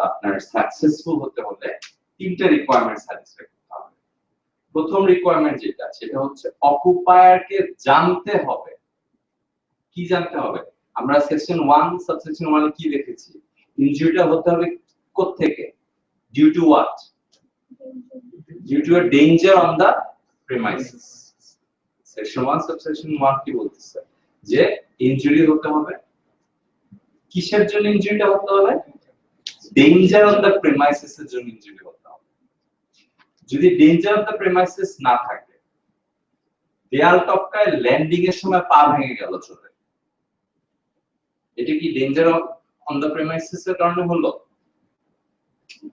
আপনার সাকসেসফুল হতে হলে তিনটা রিকোয়ারমেন্ট স্যাটিসফাই করতে হবে। প্রথম রিকোয়ারমেন্ট যেটা, সেটা হচ্ছে অকুপায়ারকে জানতে হবে। কি জানতে হবে? আমরা সেকশন 1 সাবসেকশন 1 এ কি লিখেছি? ইনজুরিটা হতে হবে কোত্থেকে? Due to what? Due to a danger on the premises. Section 1 subsection 1 কি বলতেছে? যে ইনজুরি হতে হবে, কিসের জন্য ইনজুরিটা হতে হবে? ডেঞ্জার অন দা প্রিমাইসেস এর জন্য ইনজুরি হতে হবে। যদি ডেঞ্জার অন দা প্রিমাইসেস না থাকে, দেয়াল টপকায় ল্যান্ডিং এর সময় পা ভেঙে গেল চোরে, এটা কি ডেঞ্জার অন দ্য প্রেমাইসিস এর কারণে হলো?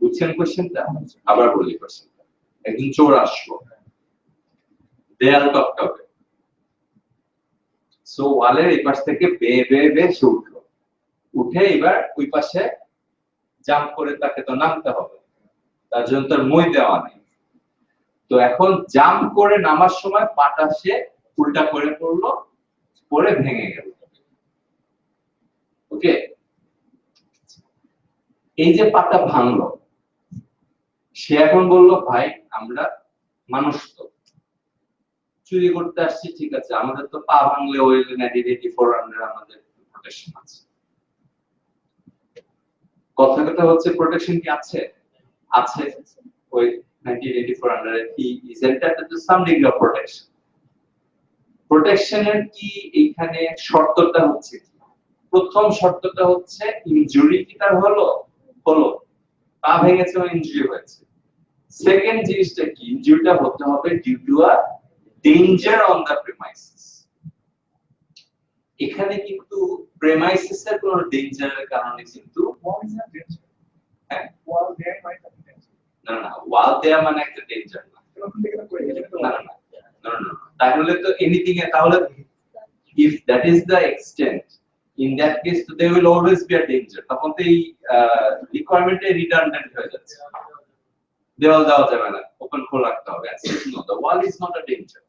বুঝছেন কোশ্চেনটা? আবার বলি কোশ্চেনটা। একজন চোর আসলো, দেয়াল টপকাবে, সো ওয়ালের এই পাশ থেকে বেয়ে বেয়ে বেয়ে সে উঠলো, উঠে এবার ওই পাশে জাম্প করে তাকে তো নামতে হবে, তার জন্য তার মই দেওয়া নেই। তো এখন জাম্প করে নামার সময় পাটা সে উল্টা করে পড়লো, পরে ভেঙে গেল। ওকে, এই যে পাটা ভাঙলো, সে এখন বললো ভাই আমরা মানুষ তো চুরি করতে আসছি, ঠিক আছে, আমাদের তো পা ভাঙলে ওই 400 আমাদের প্রোটেকশন আছে। কথা হচ্ছে প্রোটেকশন কি আছে? আছে। ওই 400 he is entitled to some degree of protection. প্রোটেকশনের কি এখানে শর্তটা হচ্ছে কি? প্রথম শর্তটা হচ্ছে ইনজুরি কি তার হলো, পা ভেঙেছে বা ইনজুরি হয়েছে। সেকেন্ড জিনিসটা কি, ইনজুরিটা হতে হবে due to a danger on the premises. এখানে কিন্তু প্রেমাইসিস এর কোনো ডেঞ্জারের কারণে কিন্তু না ওয়াল দেয়া মানে একটা ডেঞ্জার না, তাহলে তো এনিথিং এ, তাহলে if that is the extent, in that case there will always be a danger, তখন তো এই রিকোয়ারমেন্ট এ রিডান্ডেন্ট হয়ে যাচ্ছে, দেওয়াল দেওয়া যাবে না, ওপেন খোলা রাখতে হবে। no, the wall is not a danger.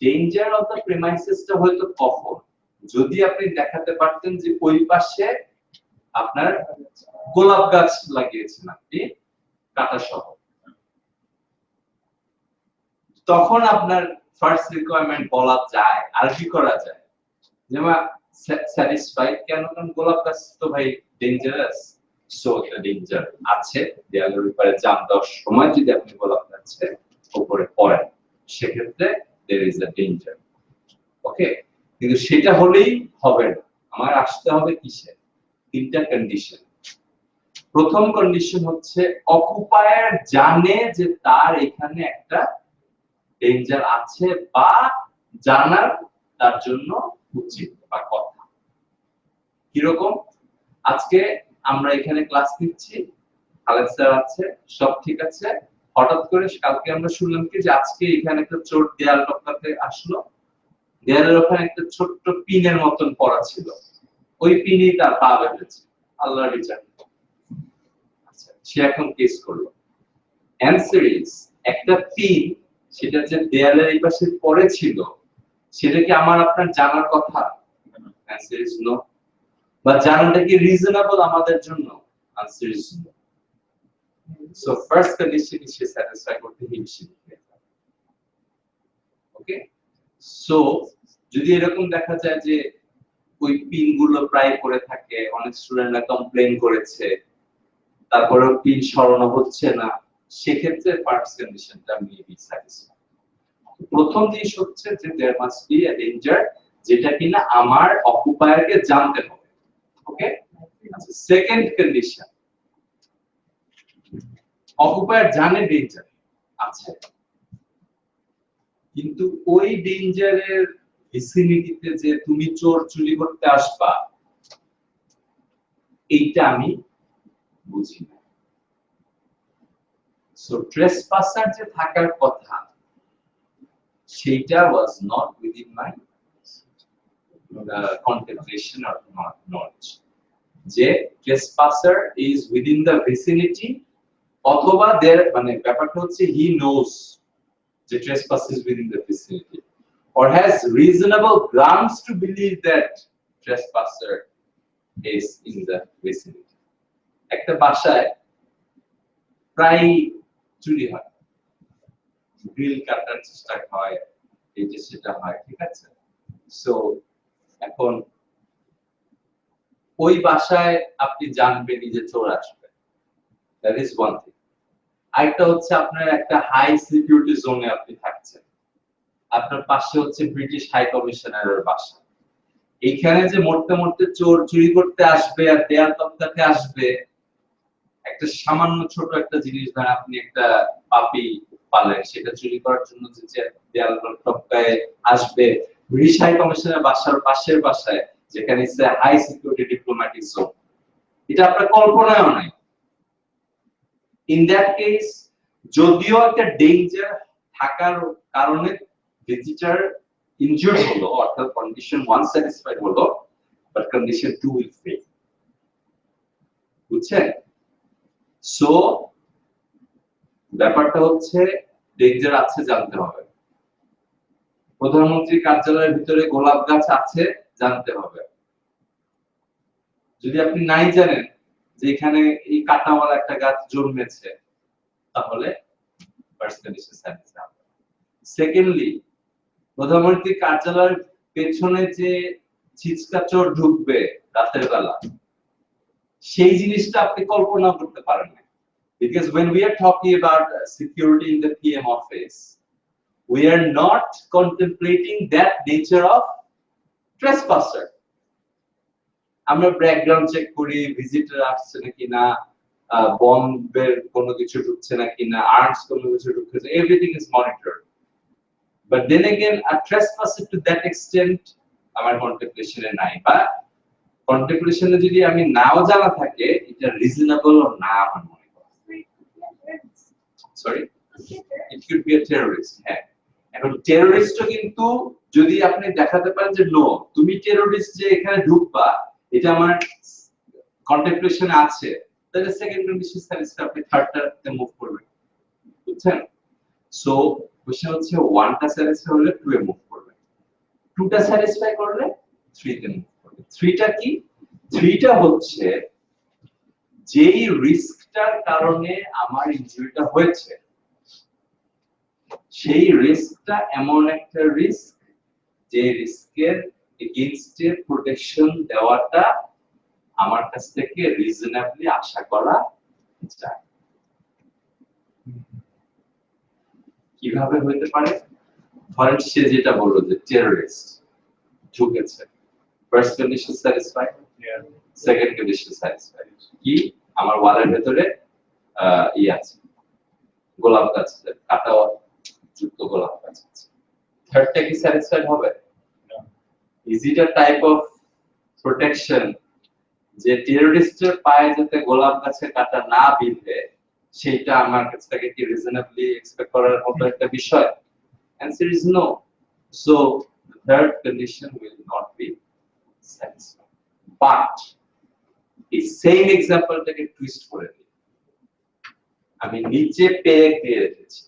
danger of the premises টা হয়তো কখন, যদি আপনি দেখাতে পারতেন যে ওই পাশে আপনার গোলাপ গাছ লাগিয়েছেন আপনি কাটা সহ, তখন আপনার ফার্স্ট রিকোয়ারমেন্ট বলা যায়, আর কি করা যায়, যেমন স্যাটিসফাইড, কেন? কারণ গোলাপ গাছ তো ভাই ডেঞ্জারাস, সো একটা ডেঞ্জার আছে, দেয়ালের উপরে জাম্প দেওয়ার সময় যদি আপনি গোলাপ গাছের উপরে পড়েন সেক্ষেত্রে there is a danger. ওকে, কিন্তু সেটা হলেই হবে না, আমার আসতে হবে কিসে? তিনটা কন্ডিশন। প্রথম কন্ডিশন হচ্ছে অকুপায়ার জানে যে তার এখানে একটা ডেঞ্জার আছে বা জানার তার জন্য উচিত বা কথা। কিরকম? আজকে আমরা এখানে ক্লাস নিচ্ছি, খালেদ স্যার আছে, সব ঠিক আছে, হঠাৎ করে কালকে আমরা শুনলাম কি যে আজকে এখানে একটা চোর দেয়াল টপকাতে আসলো, দেয়ালের ওখানে একটা ছোট্ট পিনের মতন পড়া ছিল, ওই পিনই তার পা বেঁধেছে, আল্লাহর বিচার। আচ্ছা, সে এখন কেস করলো। অ্যানসার ইজ, একটা পিন সেটা যে দেয়ালের এই পাশে পড়ে ছিল সেটা কি আমার আপনার জানার কথা? Answer is no. বা জানাটা কি রিজনেবল আমাদের জন্য? Answer is no. So first condition is সে স্যাটিসফাই করতে হিমশিম খেয়ে যাবে। ওকে, সো যদি এরকম দেখা যায় যে ওই পিন গুলো প্রায় পড়ে থাকে, অনেক স্টুডেন্টরা কমপ্লেইন করেছে, তারপরেও পিন সরানো হচ্ছে না, সেক্ষেত্রে ফার্স্ট কন্ডিশনটা মেবি স্যাটিসফাই। প্রথম জিনিস হচ্ছে যে there must be a danger, যেটা কিনা আমার অকুপায়ারকে জানতে হবে। ওকে, আচ্ছা, সেকেন্ড কন্ডিশন, অকুপায়ার জানে ডেঞ্জার আছে, কিন্তু ওই ডেঞ্জারের ভিসিনিটিতে যে তুমি চোর চুরি করতে আসবা এইটা আমি বুঝি না। সো ট্রেসপাসার যে থাকার কথা সেইটা was not within my contemplation or knowledge, যে trespasser is within the vicinity, অথবা মানে ব্যাপারটা হচ্ছে he knows যে trespass is within the vicinity or has reasonable grounds to believe that trespasser is in the vicinity. একটা বাসায় প্রায় চুরি হয়, গ্রিল কাটার চেষ্টা হয়, এই যে সেটা হয়, ঠিক আছে। সো এখন ওই বাসায় আপনি জানবেন যে চোর আসবে, দ্যাট ইজ ওয়ান থিং। আরেকটা হচ্ছে আপনার একটা হাই সিকিউরিটি জোনে আপনি থাকছেন, আপনার পাশে হচ্ছে ব্রিটিশ হাই কমিশনারের বাসা, এইখানে যে মরতে মরতে চোর চুরি করতে আসবে আর দেয়াল টপকাতে আসবে, একটা সামান্য ছোট একটা জিনিস, ধরেন আপনি একটা পারলেন, সেটা চুরি করার জন্য যে দেয়াল টপকায় আসবে রিশাই কমিশনের বাসার পাশের বাসায়, যেখানে হাই সিকিউরিটি ডিপ্লোম্যাটিক জোন, এটা আপনার কল্পনায়ও নাই। ইন দ্যাট কেস যদিও একটা ডেঞ্জার থাকার কারণে ভিজিটর ইনজুর্ড হলো, অর্থাৎ কন্ডিশন 1 স্যাটিসফাইড হলো, বাট কন্ডিশন 2 উইল ফেল। বুঝছেন? সো ব্যাপারটা হচ্ছে ডেঞ্জার আছে জানতে হবে, প্রধানমন্ত্রী কার্যালয়ের ভিতরে গোলাপ গাছ আছে জানতে হবে। যদি আপনি নাই জানেন যে এখানে এই কাঁটাওয়ালা একটা গাছ জন্মেছে, তাহলে ফার্স্ট কন্ডিশন স্যাটিসফাইড। সেকেন্ডলি, প্রধানমন্ত্রী কার্যালয়ের পেছনে যে ছিচকা চোর ঢুকবে রাতের বেলা, সেই জিনিসটা আপনি কল্পনা করতে পারেন না। Because when we are talking about security in the PM office, we are not contemplating that nature of trespasser. আমরা ব্যাকগ্রাউন্ড চেক করি, ভিজিটর আসছে নাকি না, বম্বের কোনো কিছু ঢুকছে নাকি না, আর্মস কোনো কিছু ঢুকছে, everything is monitored. But then again, a trespasser to that extent আমার কন্টেমপ্লেশনে নাই, বা কন্টেমপ্লেশনে যদি আমি নাও জানা থাকে, এটা রিজনেবল না আমার মনে হয়। Sorry, it could be a terrorist. হ্যাঁ, এখন টেররিস্টও কিন্তু যদি আপনি দেখাতে পারেন যে নো, তুমি টেররিস্ট যে এখানে ঢুকবা এটা আমার কন্টেমপ্লেশনে আছে, তাহলে সেকেন্ড কন্ডিশন স্যাটিসফাই, আপনি থার্ডটাতে মুভ করবেন। বুঝছেন? সো কোশ্চেন হচ্ছে 1টা স্যাটিসফাই হলে 2 এ মুভ করবেন, 2টা স্যাটিসফাই করলে 3 তে মুভ করবেন। 3টা কি? 3টা হচ্ছে যেই রিস্কটার কারণে আমার ইনজুরিটা হয়েছে, সেই রিস্কটা এমন একটা রিস্ক যে রিস্কের এগেইনস্টে প্রোটেকশন দেওয়াটা আমার কাছ থেকে রিজনেবলি আশা করা যায়। কিভাবে হতে পারে? ধরেন সে যেটা বললো যে টেররিস্ট ঢুকেছে, first condition satisfied, second condition satisfied কি? আমার ওয়ালের ভেতরে ই আছে, গোলাপ গাছ আছে, কাটা যুক্ত গোলাপ গাছ আছে। থার্ডটা কি স্যাটিসফাইড হবে? Is it a type of protection যে টেররিস্টের পায়ে যাতে গোলাপ গাছে কাটা না বিঁধে, সেটা আমার কাছ থেকে কি রিজনেবলি এক্সপেক্ট করার মতো একটা বিষয়? Answer is no. So the third condition will not be satisfied. But এই সেম এক্সাম্পলটাকে টুইস্ট করে দিই, আমি নিচে পেরেক দিয়ে রেখেছি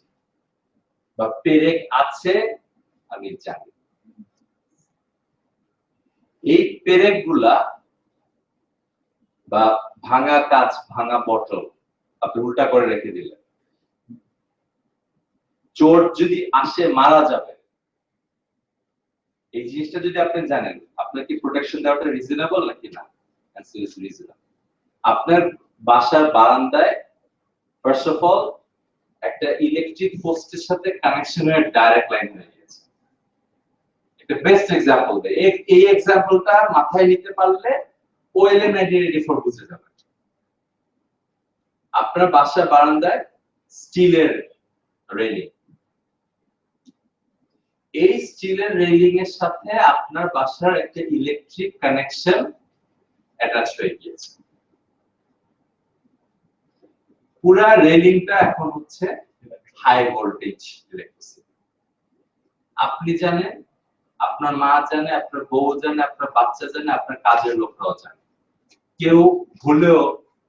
বা পেরেক আছে আমি জানি, এই পেরেকগুলা বা ভাঙা কাঁচ, ভাঙা বোতল আপনি উল্টা করে রেখে দিলেন, চোর যদি আসে মারা যাবে, এই জিনিসটা যদি আপনি জানেন, আপনার কি প্রোটেকশন দেওয়াটা রিজনেবল নাকি না? Answer is reasonable. আপনার বাসার বারান্দায় ফার্স্ট অফ অল একটা ইলেকট্রিক পোস্টের সাথে কানেকশনের ডাইরেক্ট লাইন হয়ে গেছে। একটা বেস্ট এক্সাম্পল দেই, এই এক্সাম্পলটা মাথায় নিতে পারলে ওএলএম 1984 বুঝে যাবেন। আপনার বাসার বারান্দায় স্টিলের রেলিং, এই স্টিলের রেলিং এর সাথে আপনার বাসার একটা ইলেকট্রিক কানেকশন অ্যাটাচ হয়ে গিয়েছে। পুরা রেলিংটা এখন হচ্ছে হাই ভোল্টেজ ইলেকট্রিসিটি। আপনি জানেন, আপনার মা জানে, আপনার বউ জানে, আপনার বাচ্চা জানে, আপনার কাজের লোকরাও জানে। কেউ ভুলেও,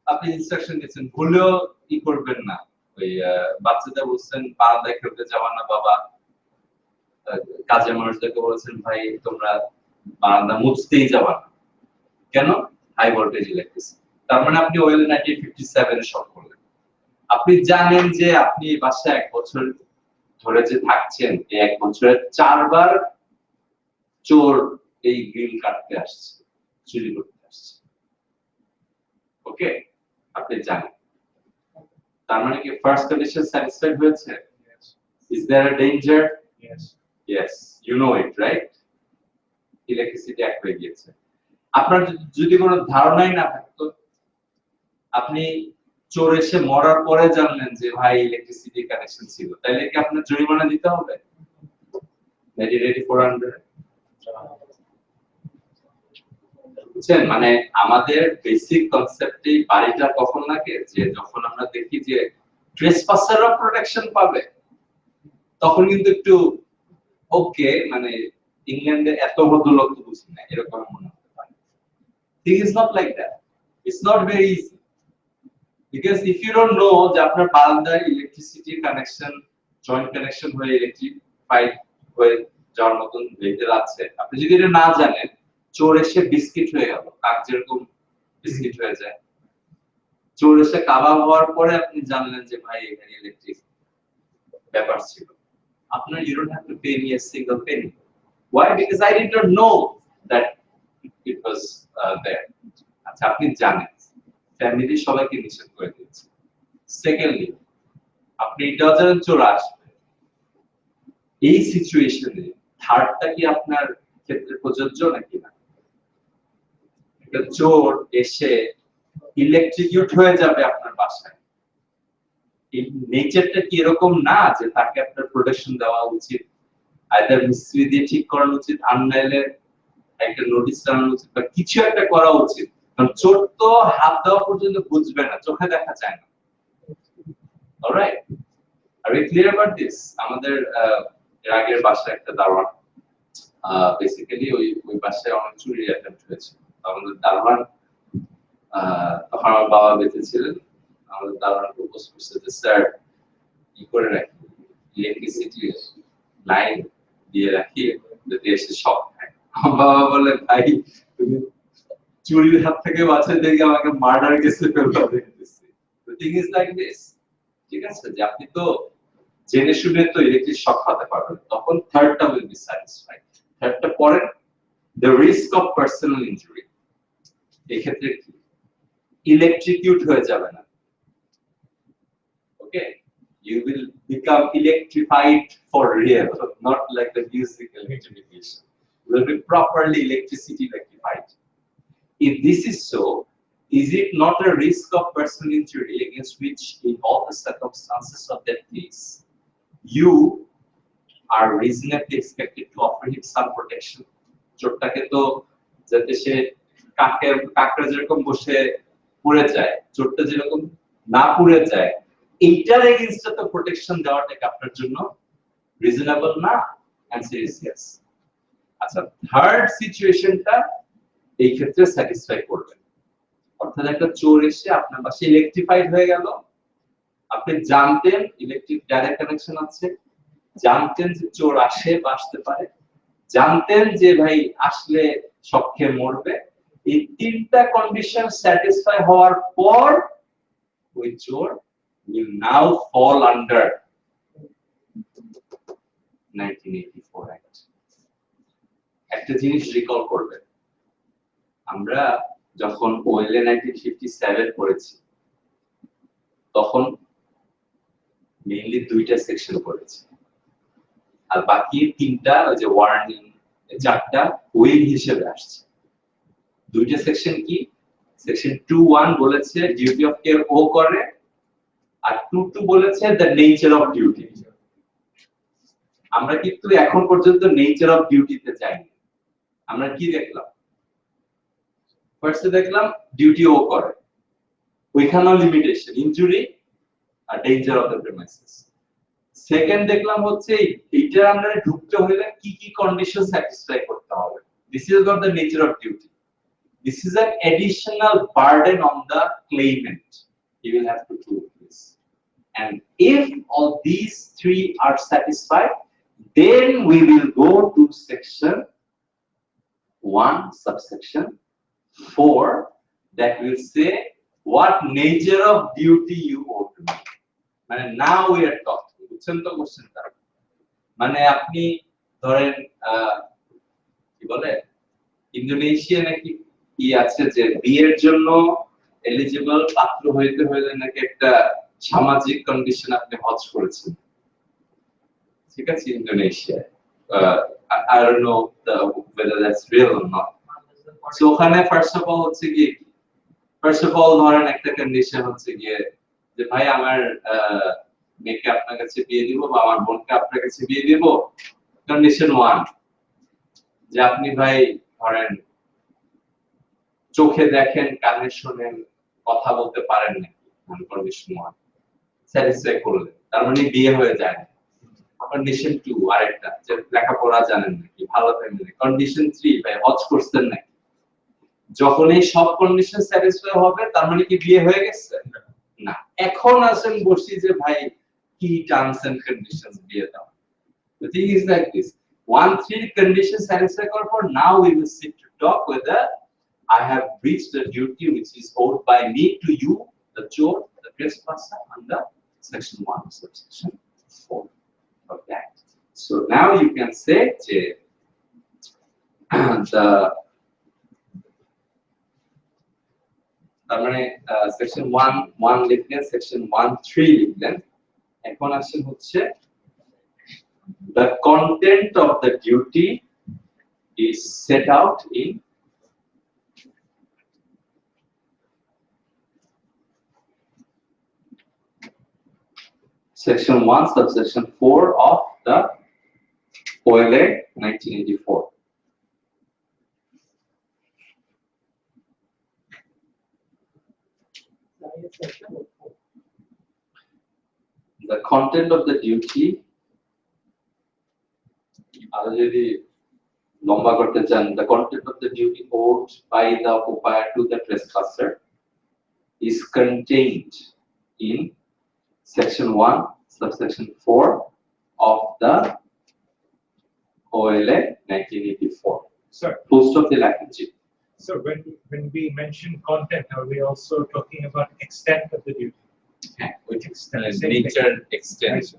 আপনি ইনস্ট্রাকশন দিয়েছেন, ভুলেও ই করবেন না, ওই বাচ্চাদের বলছেন বারান্দায় খেলতে যাওয়া না বাবা, কাজের মানুষদেরকে বলেছেন ভাই তোমরা বারান্দা মুছতেই যাবা না, কেন? High voltage electricity. তার মানে আপনি ওয়েল 1957 শর্ট করলেন। আপনি জানেন যে আপনি এই বাসায় 1 বছর ধরে যে থাকছেন, এই 1 বছরে 4 বার চোর এই গ্রিল কাটতে আসছে, চুরি করতে আসছে। ওকে, আপনি জানেন। তার মানে কি ফার্স্ট কন্ডিশন স্যাটিসফাইড হয়েছে? Is there a danger? Yes, you know it, right? Electricity এক হয়ে গিয়েছে। আপনার যদি কোনো ধারণাই না থাকতো, আপনি চোর এসে মরার পরে জানলেন যে ভাই ইলেকট্রিসিটি কানেকশন ছিল, তাহলে কি আপনার জরিমানা দিতে হবে? রেডি 400? বুঝছেন? মানে আমাদের বেসিক কনসেপ্টে বাড়িটা কখন লাগে, যে যখন আমরা দেখি যে ট্রেসপাসাররা প্রোটেকশন পাবে, তখন কিন্তু একটু ওকে, মানে ইংল্যান্ডে এত ভদ্রলোক তো বুঝি না, এরকম মনে হতে পারে। Thing is not like that. It's not very easy. Because if you don't know যে আপনার বারান্দায় ইলেকট্রিসিটি কানেকশন, জয়েন্ট কানেকশন হয়ে ইলেকট্রিফাইড হয়ে যাওয়ার মতন ভেতর আছে, আপনি যদি এটা না জানেন, চোর এসে বিস্কিট হয়ে গেল, কাক যেরকম বিস্কিট হয়ে যায়, চোর এসে কাবাব হওয়ার পরে আপনি জানলেন যে ভাই এখানে ইলেকট্রিক ব্যাপার ছিল, আপনার you don't have to pay me a single penny. Why? Because I did not know that it was there. আচ্ছা, আপনি জানেন, ফ্যামিলি সবাইকে নিষেধ করে দিয়েছে। সেকেন্ডলি, আপনি এটাও জানেন চোর আসবে। এই সিচুয়েশনে থার্ডটা কি আপনার ক্ষেত্রে প্রযোজ্য নাকি না? একটা চোর এসে ইলেকট্রিকিউট হয়ে যাবে আপনার বাসায়, এই নেচারটা কি এরকম না যে তাকে আপনার প্রোটেকশন দেওয়া উচিত, আইদার মিস্ত্রি দিয়ে ঠিক করানো উচিত, আননাইলে একটা নোটিশ জানানো উচিত, বা কিছু একটা করা উচিত? কারণ চোর তো হাত দেওয়া পর্যন্ত বুঝবে না, চোখে দেখা যায় না। Alright, are we clear about this? আমাদের এর আগের বাসায় একটা দারোয়ান, বেসিক্যালি ওই বাসায় অনেক চুরি অ্যাটেম্প্ট হয়েছে। আমাদের দারোয়ান, তখন আমার বাবা বেঁচে ছিলেন, আমাদের দারোয়ান প্রপোজ করছে যে স্যার কি করে রাখি ইলেকট্রিসিটি লাইন দিয়ে রাখি যদি এসে শক খায়। আমার বাবা বলে ভাই তুমি চুরির হাত থেকে বাঁচাতে দেখে আমাকে মার্ডার কেসে ফেলবা দেখতেছি। The thing is like this, ঠিক আছে, যে আপনি তো জেনে শুনে তো ইলেকট্রিক শক হতে পারবেন, তখন থার্ডটা উইল বি স্যাটিসফাইড। থার্ডটা পরে the risk of personal injury, এই ক্ষেত্রে কি ইলেকট্রিকিউট হয়ে যাবে না, ওকে, you will become electrified for real, not like the musical electrification. You will be properly electricity electrified. If this is so, is it not a risk of personal injury against which, in all the circumstances of that case, you are reasonably expected to offer him some protection? চোরটাকে তো যাতে সে কাকটা যেরকম বসে পুড়ে যায়, চোরটা যেরকম না পুড়ে যায়, এইটার এগেইনস্টে তো প্রোটেকশন দেওয়াটা আপনার জন্য রিজনেবল না? Answer is yes. আচ্ছা, থার্ড সিচুয়েশনটা এই ক্ষেত্রে স্যাটিসফাই করবে, অর্থাৎ একটা চোর এসে আপনার পাশে ইলেকট্রিফাইড হয়ে গেল, আপনি জানতেন ইলেকট্রিক ডাইরেক্ট কানেকশন আছে, জানতেন যে চোর আসে বা আসতে পারে, জানতেন যে ভাই আসলে সবকে মরবে, এই তিনটা কন্ডিশন স্যাটিসফাই হওয়ার পর ওই চোর will now fall under 1984 Act. একটা জিনিস রিকল করবেন, আমরা যখন ওয়েলে 1957 পড়েছি তখন মেইনলি দুইটা সেকশন পড়েছি, আর বাকি তিনটা ওই যে ওয়ার্নিং, চারটা উইল হিসেবে আসছে। দুইটা সেকশন কি? সেকশন 2.1 বলেছে ডিউটি অফ কেয়ার ও করে, আর 2.2 বলেছে দ্য নেচার অফ ডিউটি। আমরা কিন্তু এখন পর্যন্ত নেচার অফ ডিউটিতে যাইনি। আমরা কি দেখলাম? ফার্স্টে দেখলাম ডিউটি ও করে, ওইখানেও লিমিটেশন, ইনজুরি আর danger of the premises. Second দেখলাম হচ্ছে এইটার আন্ডারে ঢুকতে হলে কি কি কন্ডিশন স্যাটিসফাই করতে হবে। This is not the nature of duty, this is an additional burden on the ক্লেইমেন্ট, he will have to do this. And if all these three are satisfied, then we will go to section 1 subsection 4 that will say what nature of duty you owe to me. মানে now we are talking, বুঝছেন তো কোশ্চেনটা? মানে আপনি ধরেন কি বলে Indonesia নাকি কি আছে যে বিয়ের জন্য এলিজিবল পাত্র হইতে হলে নাকি একটা সামাজিক কন্ডিশন আপনি হজ করেছেন, ঠিক আছে, Indonesia. I don't know whether that's real or not. So ওখানে ফার্স্ট অফ অল হচ্ছে কি, ফার্স্ট অফ অল ধরেন একটা কন্ডিশন হচ্ছে গিয়ে যে ভাই আমার মেয়েকে আপনার কাছে বিয়ে দিব বা আমার বোনকে আপনার কাছে বিয়ে দিব, কন্ডিশন 1 যে আপনি ভাই ধরেন চোখে দেখেন, কানে শোনেন, কথা বলতে পারেন নাকি, কন্ডিশন 1 স্যাটিসফাই করলে তার মানে বিয়ে হয়ে যায়। কন্ডিশন 2 আরেকটা যে লেখাপড়া জানেন নাকি, ভালো ফ্যামিলি। কন্ডিশন 3 ভাই হজ করছেন নাকি। যখন এই সব কন্ডিশন স্যাটিসফাই হবে তার মানে কি বিয়ে হয়ে গেছে? না। এখন আসেন বসি যে ভাই কি টার্মস এন্ড কন্ডিশনস বিয়ে দাও। The thing is like this: 1, 3 conditions satisfy for. Now we will sit to talk whether I have breached the duty which is owed by me to you, the chor, the trespasser, under section 1, subsection 4 of that. So now you can say তার মানে section 1 লিখলেন, section 1(3) লিখলেন। এখন আসেন হচ্ছে the content of the duty is set out in section 1 subsection 4 of the OLA 1984. The content of the duty, যদি লম্বা করতে চান, the content of the duty owed by the occupier to the trespasser is contained in section 1 subsection 4 of the OLA 1984. Sir, Full stop the language. so when we mention content, are we also talking about extent of the duty? Which extent? nature, extent.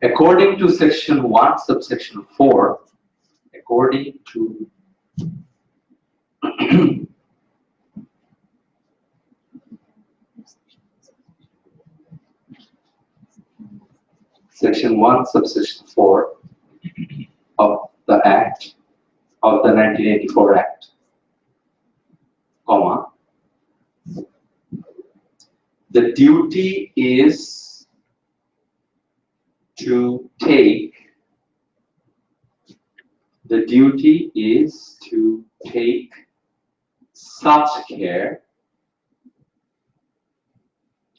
According to section 1 subsection 4, according to section 1 subsection 4 of the Act of the 1984 Act, comma, the duty is to take such care,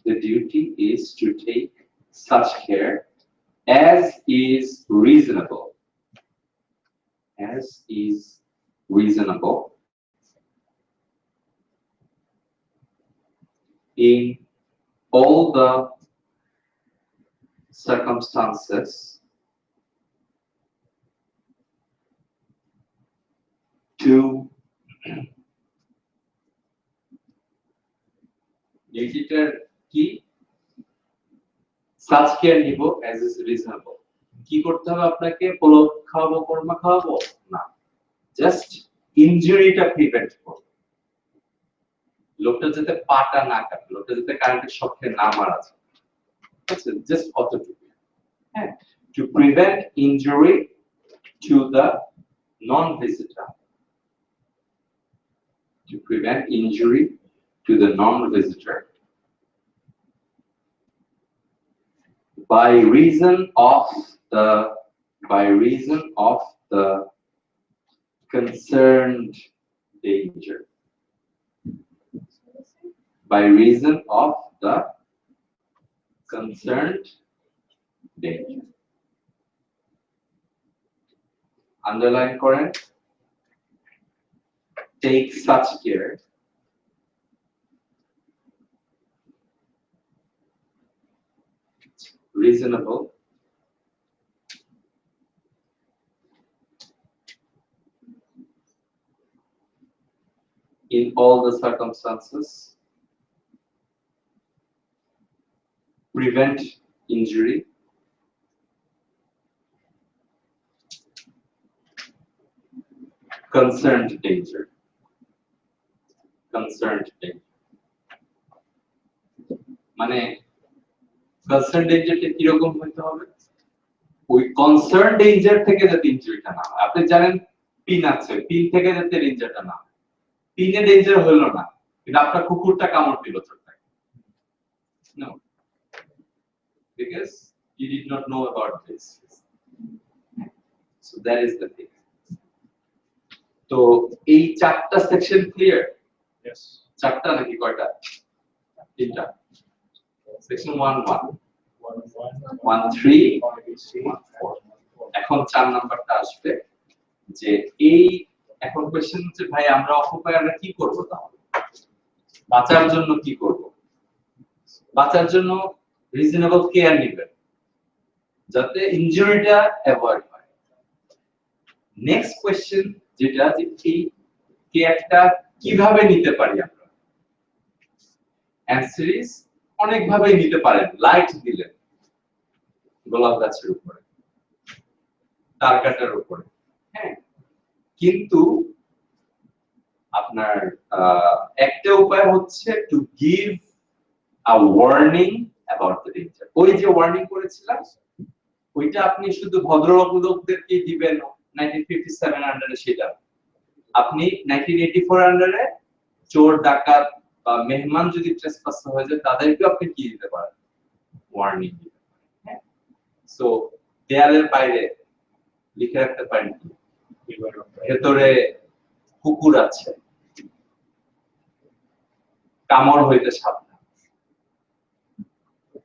the duty is to take such care as is reasonable, in all the circumstances to ডিউটিটার কি such care নিব as is reasonable। কি করতে হবে আপনাকে? পোলাও খাওয়াবো, কোরমা খাওয়াবো না, just ইনজুরিটা prevent করব। লোকটা যাতে পাটা না কাটে, লোকটা যাতে কারেন্টের শকে না মারা যায়, আচ্ছা, জাস্ট অতটুকু। হ্যাঁ, to prevent injury to the non-visitor, to prevent injury to the non-visitor by reason of the concerned danger, by reason of the concerned danger. Underline করেন, take such care reasonable in all the circumstances, prevent injury concerned danger, মানে concerned danger কি রকম হতে হবে? ওই concerned danger থেকে যাতে ইনজুরিটা না হয়। আপনি জানেন পিন আছে, পিন থেকে যাতে ইনজুরিটা না হয়। পিনে ডেঞ্জার হলো না, কিন্তু আপনার কুকুরটা কামড় দিল ছোটটাকে। No, because you did not know about this. So that is the thing. তো এই চারটা সেকশন ক্লিয়ার? Yes. চারটা নাকি কয়টা? তিনটা। সেকশন 1 1 3 4। এখন 4 নাম্বারটা আসবে যে এই এখন কোশ্চেন হচ্ছে ভাই আমরা অকুপায়াররা কি করব তাহলে? বাঁচার জন্য কি করব? বাঁচার জন্য রিজনেবল কেয়ার নেবেন যাতে ইনজুরিটা অ্যাভয়েড হয়। নেক্সট কোশ্চেন যেটা যে এই কেয়ারটা কিভাবে নিতে পারি আমরা? অ্যানসার ইজ অনেক ভাবে নিতে পারেন। লাইট দিলেন গোলাপ গাছের উপরে, তার কাটার উপরে, হ্যাঁ, কিন্তু আপনার একটা উপায় হচ্ছে to give a warning about the danger. ওই যে ওয়ার্নিং করেছিলাম ওইটা আপনি শুধু ভদ্রলোকদেরকে দিবেন 1957 আন্ডারে, সেটা আপনি 1984 আন্ডারে চোর ডাকাত বা মেহমান যদি ট্রেসপাস হয়ে যায় তাদেরকে আপনি কি দিতে পারেন? ওয়ার্নিং দিতে পারেন। হ্যাঁ, সো দেয়ালের বাইরে লিখে রাখতে পারেন কি ভেতরে কুকুর আছে, কামড় হইতে সাবধান।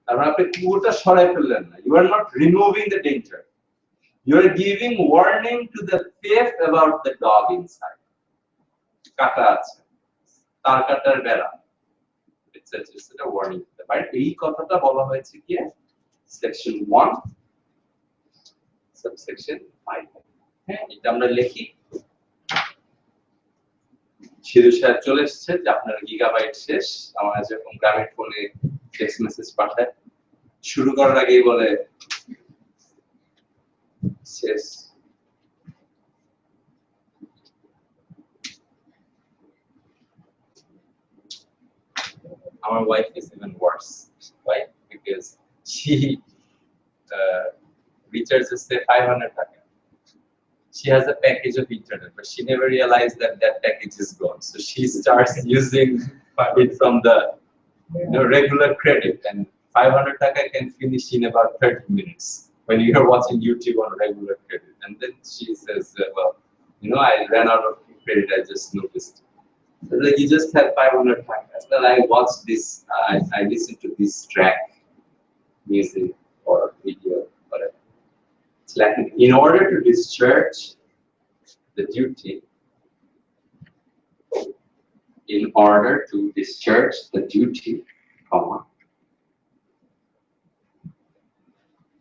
তারপর আপনি কুকুরটা সরাই ফেললেন না। You are not removing the danger, you are giving warning to the thief about the dog inside. কাটা আছে, তার কাটার বেড়া, এটা ওয়ার্নিং দিতে পারেন। এই কথাটা বলা হয়েছে কি সেকশন 1 সাবসেকশন 5। হ্যাঁ, এটা আমরা লিখি। সিধু সাহেব চলে এসেছে যে আপনার গিগাবাইট শেষ। আমার যেরকম গ্রামের ফোনে টেক্সট মেসেজ পাঠায় শুরু করার আগেই বলে শেষ। Our wife is even worse. Why? Because she recharges say 500 taka. She has a package of internet, but she never realized that that package is gone. So she starts using it from the regular credit, and 500 taka can finish in about 30 minutes when you are watching YouTube on regular credit. And then she says, well, I ran out of credit, I just noticed. So like, you just have 500 taka. Well, I watched this, I listened to this track, music or video, whatever. It's like in order to discharge the duty, comma,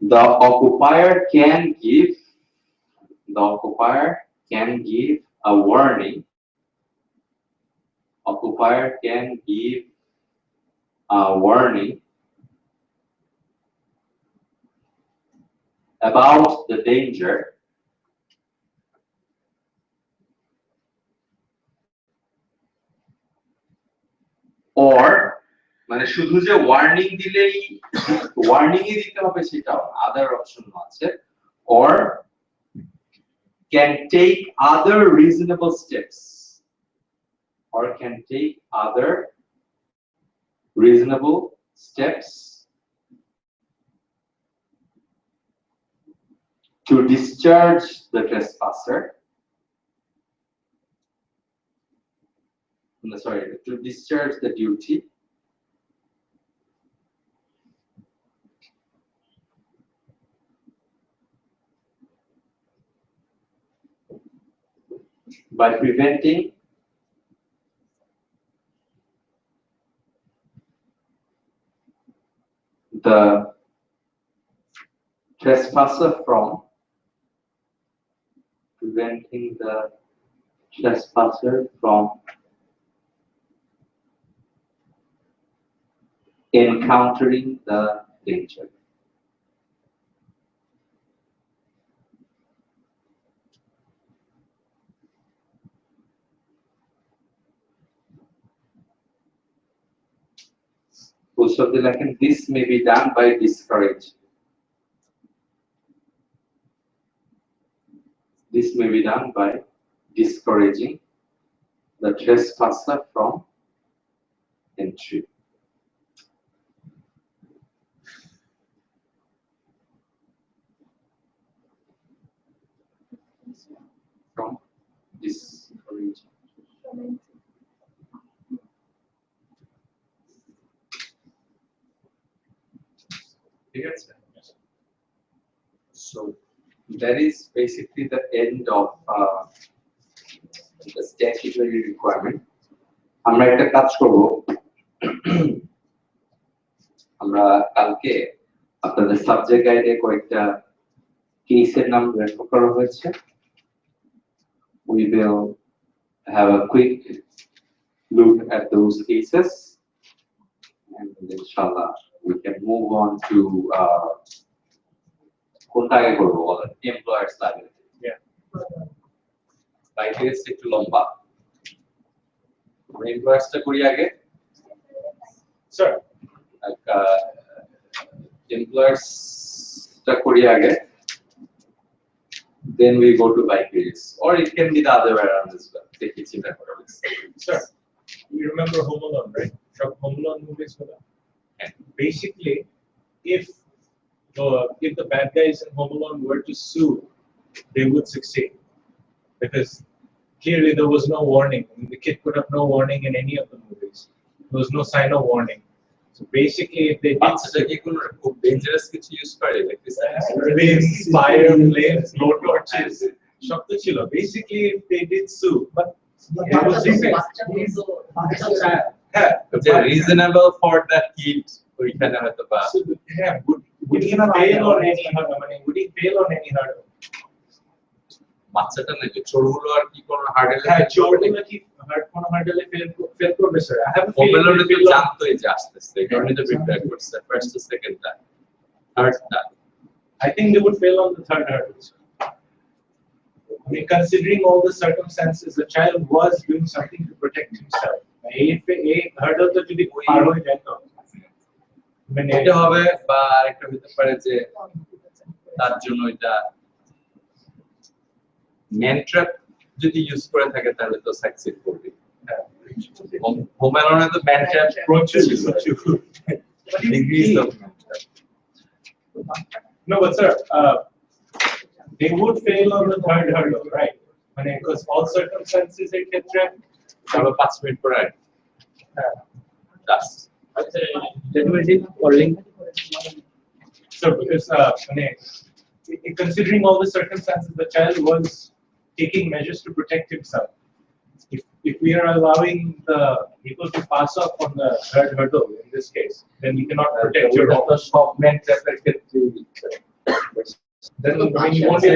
the occupier can give a warning. Occupier can give a warning about the danger or মানে শুধু যে warning দিলেই ওয়ার্নিংই দিতে হবে সেটাও আদার option আছে, or can take other reasonable steps to discharge the trespasser, to discharge the duty by preventing the trespasser from encountering the danger. This may be done by discouraging. This may be done by discouraging the trespasser from entry. From this origin. ঠিক আছে? So that is basically the end of the statutory requirement. আমরা একটা কাজ করব, আমরা কালকে আপনাদের subject গাইডে কয়েকটা কেসের নাম রেফার করা হয়েছে. We will have a quick look at those cases, and inshallah we can move on to কোনটা আগে করবো বলেন? Employers liability. Yeah. Right, it's একটু লম্বা. এমপ্লয়ার্সটা করি আগে. Sir. এমপ্লয়ার্সটা করি আগে. Then we go to vicarious, or it can be the other way around as well. Take it in that order. Sir, you remember Home Alone, right? Home Alone movies for that. And basically, if the bad guys in Home Alone were to sue, they would succeed because clearly there was no warning. I mean, the kid put up no warning in any of the movies. There was no sign of warning. So basically, if they did বাচ্চাটা কি কোনো খুব dangerous কিছু use করে like this? flames, fire, flames, blow torches, সব তো ছিল. Basically, if they did sue, but it was defense. Yeah, যে reasonable for that kid ওইখানে হয়তো বা so, yeah, would he fail on any hurdle? I mean, would he fail on any hurdle? বাচ্চাটা নাকি চোরগুলো আর কি কোনো হার্ডেল হ্যাঁ, চোরগুলো কি কোনো hurdle fail করবে sir? I have a feeling মোবাইলের they তো fail on- জানতোই যে আসতেছে এই কারণে তো প্রিপেয়ার করছে first to second time third time. I think they would fail on the third hurdle. I mean, considering all the circumstances, the child was doing something to protect himself. A hurdle তো যদি পার হয়ে যায় তো মানে এটা হবে বা আরেকটা হতে পারে যে তার জন্য এটা ম্যান ট্র্যাপ যদি ইউজ করে থাকে তাহলে তো সাকসিড করবে. হোম অ্যালোনে তো ম্যান ট্র্যাপ প্রচুর degrees of man trap. No, but sir, they would fail on the third hurdle, right? I mean, because all circumstances they can track. তাহলে 5 মিনিট পরে just So, because I mean, considering all the circumstances, the child was taking measures to protect himself. If we are allowing the people to pass off on the third hurdle in this case, then you cannot protect your own. সব man ট্র্যাপের ক্ষেত্রে Then when you won't be